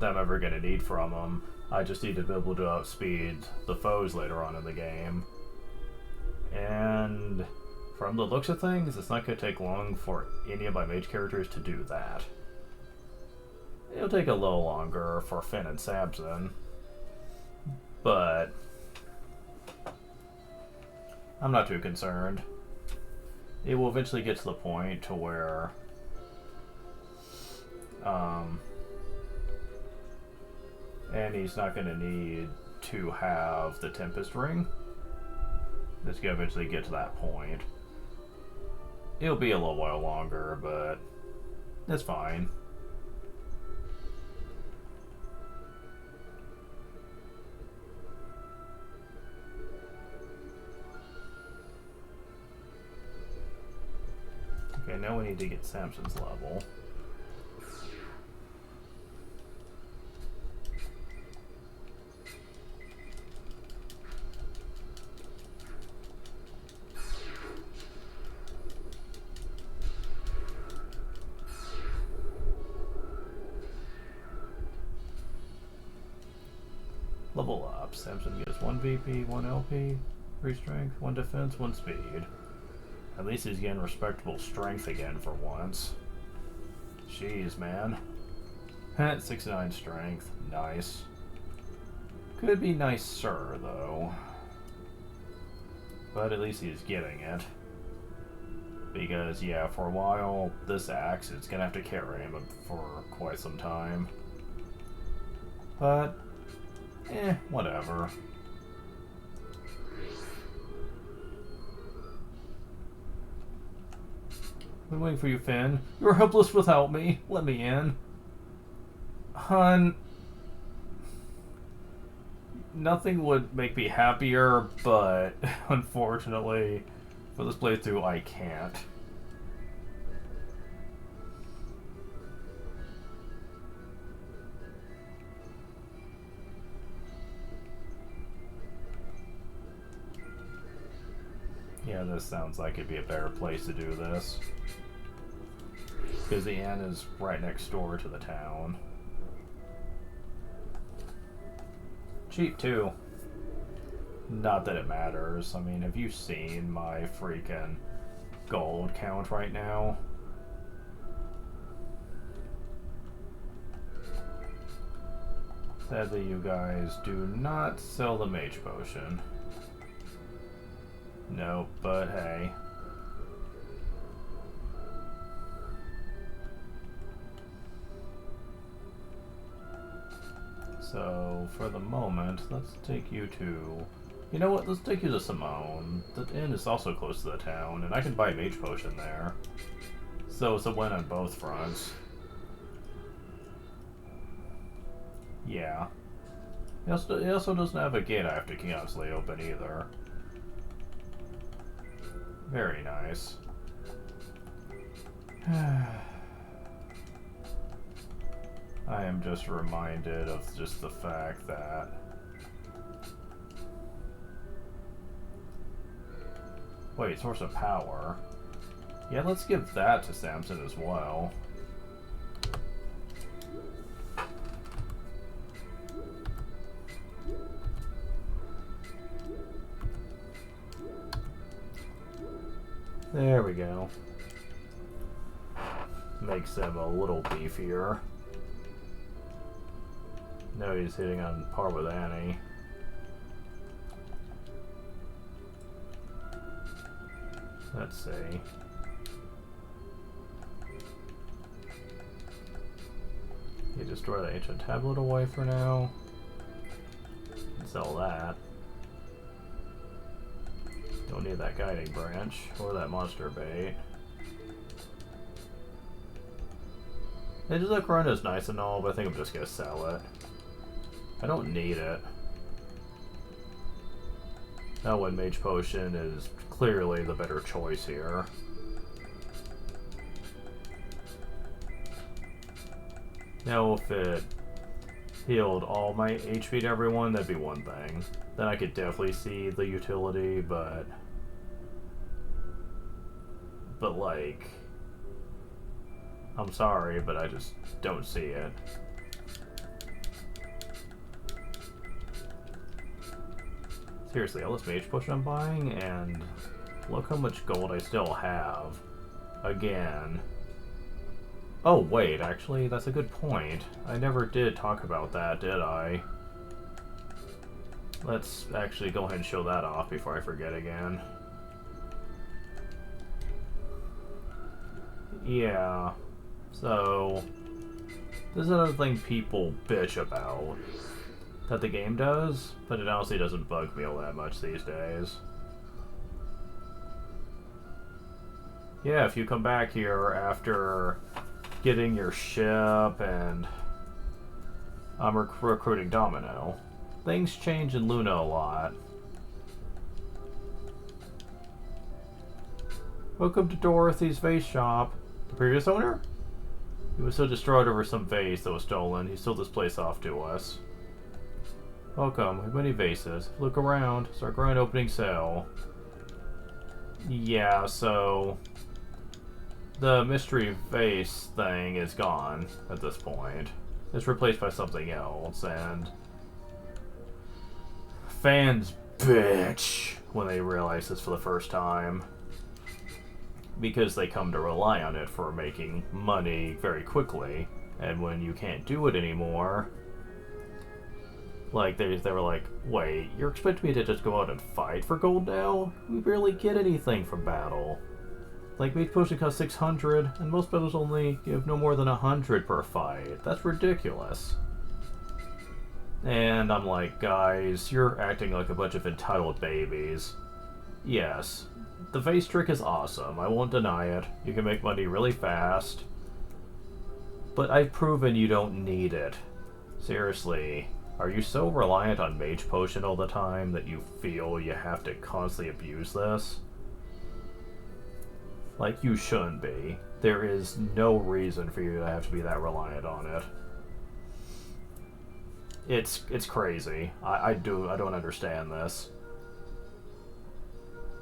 that I'm ever going to need from them. I just need to be able to outspeed the foes later on in the game. And from the looks of things, it's not going to take long for any of my mage characters to do that. It'll take a little longer for Finn and Samson, but I'm not too concerned. It will eventually get to the point to where Annie's not going to need to have the Tempest Ring. It's going to eventually get to that point. It'll be a little while longer, but it's fine. Okay, now we need to get Samson's level. Level up. Samson gets 1 VP, 1 LP, 3 strength, 1 defense, 1 speed. At least he's getting respectable strength again for once. Jeez, man. 69 strength. Nice. Could be nicer, though. But at least he's getting it. Because, yeah, for a while, this axe is going to have to carry him for quite some time. But, whatever. Been waiting for you, Finn. You're helpless without me. Let me in. Hun. Nothing would make me happier, but unfortunately, for this playthrough, I can't. Yeah, this sounds like it'd be a better place to do this. Because the inn is right next door to the town. Cheap, too. Not that it matters. I mean, have you seen my freaking gold count right now? Sadly, you guys do not sell the mage potion. Nope, but hey. So, for the moment, let's take you to... You know what, let's take you to Simone. The inn is also close to the town, and I can buy a mage potion there. So it's a win on both fronts. Yeah. It also doesn't have a gate I have to continuously open either. Very nice. I am just reminded of just the fact that wait, source of power. Yeah, let's give that to Samson as well. There we go. Makes him a little beefier. No, he's hitting on par with Annie. Let's see. You destroy the ancient tablet away for now. Sell that. Don't need that guiding branch or that monster bait. Ninja Corona is nice and all, but I think I'm just gonna sell it. I don't need it. That one Mage Potion is clearly the better choice here. Now if it healed all my HP to everyone, that'd be one thing. Then I could definitely see the utility, but like, I'm sorry, but I just don't see it. Seriously, all this mage push I'm buying, and look how much gold I still have. Again. Oh, wait, actually, that's a good point. I never did talk about that, did I? Let's actually go ahead and show that off before I forget again. Yeah. So, this is another thing people bitch about that the game does, but it honestly doesn't bug me all that much these days. Yeah, if you come back here after getting your ship and I'm recruiting Domino, things change in Luna a lot. Welcome to Dorothy's vase shop. The previous owner? He was so destroyed over some vase that was stolen, he sold this place off to us. Welcome. We have many vases. Look around. It's our grand opening sale. Yeah, so the mystery vase thing is gone at this point. It's replaced by something else, and fans bitch when they realize this for the first time, because they come to rely on it for making money very quickly, and when you can't do it anymore, like, they were like, wait, you're expecting me to just go out and fight for gold now? We barely get anything from battle. Like, mage potion costs 600, and most battles only give no more than 100 per fight. That's ridiculous. And I'm like, guys, you're acting like a bunch of entitled babies. Yes, the vase trick is awesome, I won't deny it. You can make money really fast. But I've proven you don't need it. Seriously. Are you so reliant on mage potion all the time that you feel you have to constantly abuse this? Like, you shouldn't be. There is no reason for you to have to be that reliant on it. It's crazy. I don't understand this.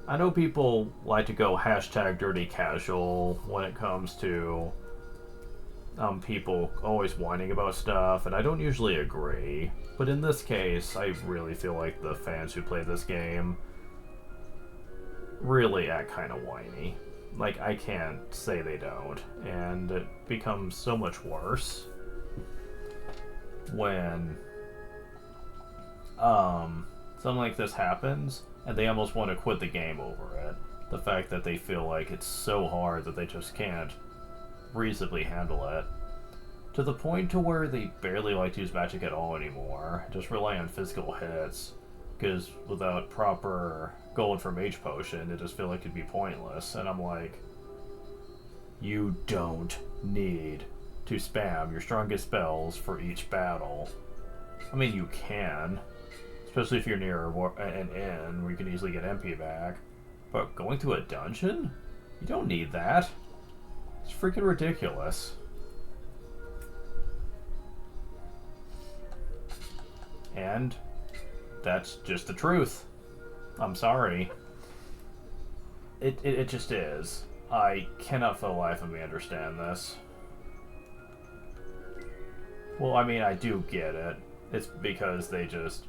I know people like to go hashtag dirty casual when it comes to people always whining about stuff, and I don't usually agree. But in this case, I really feel like the fans who play this game really act kind of whiny. Like, I can't say they don't. And it becomes so much worse when something like this happens and they almost want to quit the game over it. The fact that they feel like it's so hard that they just can't reasonably handle it. To the point to where they barely like to use magic at all anymore. Just rely on physical hits. Because without proper gold for mage potion, it just feels like it'd be pointless. And I'm like, you don't need to spam your strongest spells for each battle. I mean, you can. Especially if you're near an inn where you can easily get MP back. But going through a dungeon? You don't need that. It's freaking ridiculous. And that's just the truth. I'm sorry. It just is. I cannot for the life of me understand this. Well, I mean, I do get it. It's because they just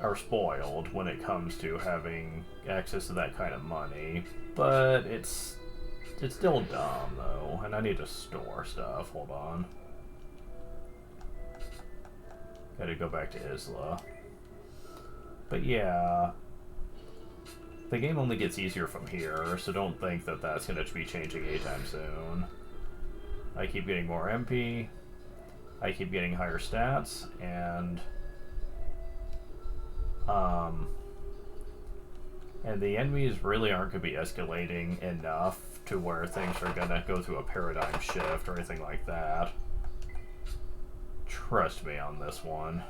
are spoiled when it comes to having access to that kind of money. But it's still dumb, though, and I need to store stuff. Hold on. Gotta go back to Isla. But yeah, the game only gets easier from here, so don't think that that's gonna be changing anytime soon. I keep getting more MP, I keep getting higher stats, and the enemies really aren't gonna be escalating enough to where things are gonna go through a paradigm shift or anything like that. Trust me on this one.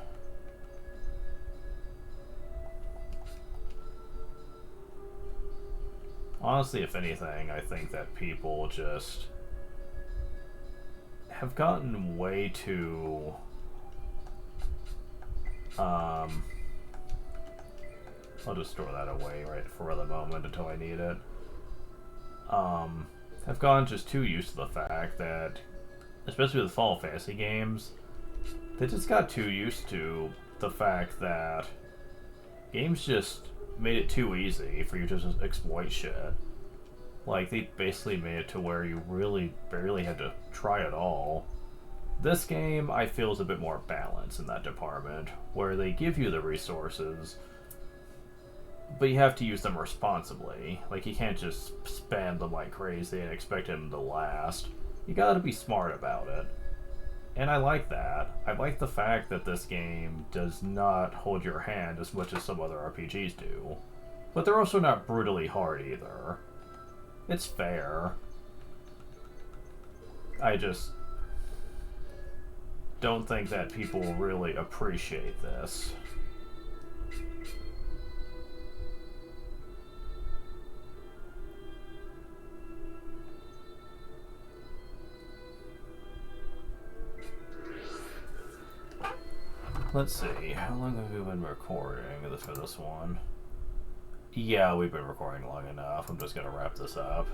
Honestly, if anything, I think that people just have gotten way too Um, I'll just store that away right for the moment until I need it. I've gotten just too used to the fact that, especially with Final Fantasy games, they just got too used to the fact that games just made it too easy for you to just exploit shit. Like, they basically made it to where you really barely had to try at all. This game, I feel, is a bit more balanced in that department, where they give you the resources, but you have to use them responsibly. Like, you can't just spam them like crazy and expect them to last. You gotta be smart about it. And I like that. I like the fact that this game does not hold your hand as much as some other RPGs do. But they're also not brutally hard either. It's fair. I just don't think that people really appreciate this. Let's see, how long have we been recording for this one? Yeah, we've been recording long enough. I'm just gonna wrap this up.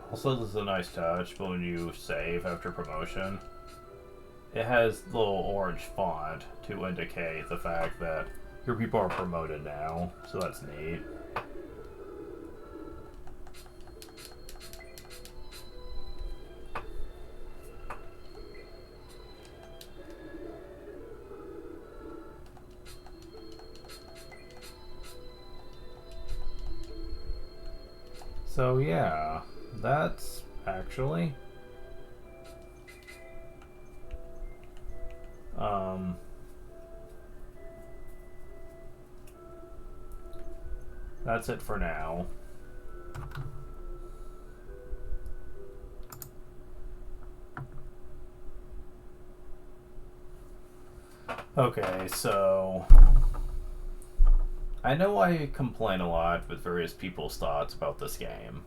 Also, this is a nice touch, but when you save after promotion, it has the little orange font to indicate the fact that your people are promoted now, so that's neat. So yeah, that's actually that's it for now. Okay, so I know I complain a lot with various people's thoughts about this game.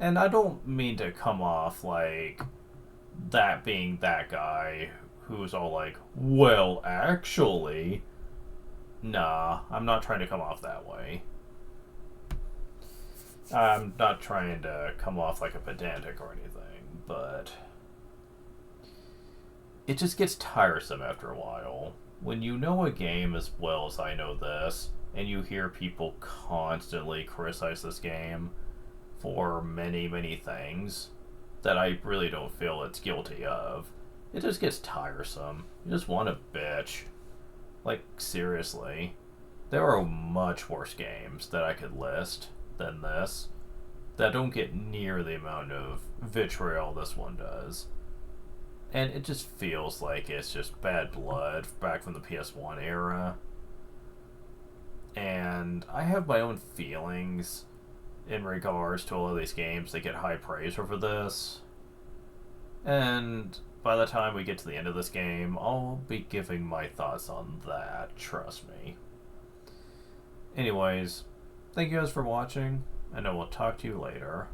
And I don't mean to come off like that being that guy who's all like, well, actually. Nah, I'm not trying to come off that way. I'm not trying to come off like a pedantic or anything, but it just gets tiresome after a while. When you know a game as well as I know this, and you hear people constantly criticize this game for many, many things that I really don't feel it's guilty of, it just gets tiresome. You just want to bitch. Like, seriously. There are much worse games that I could list than this that don't get near the amount of vitriol this one does. And it just feels like it's just bad blood back from the PS1 era. And I have my own feelings in regards to all of these games that get high praise over this. And by the time we get to the end of this game, I'll be giving my thoughts on that, trust me. Anyways, thank you guys for watching, and I will talk to you later.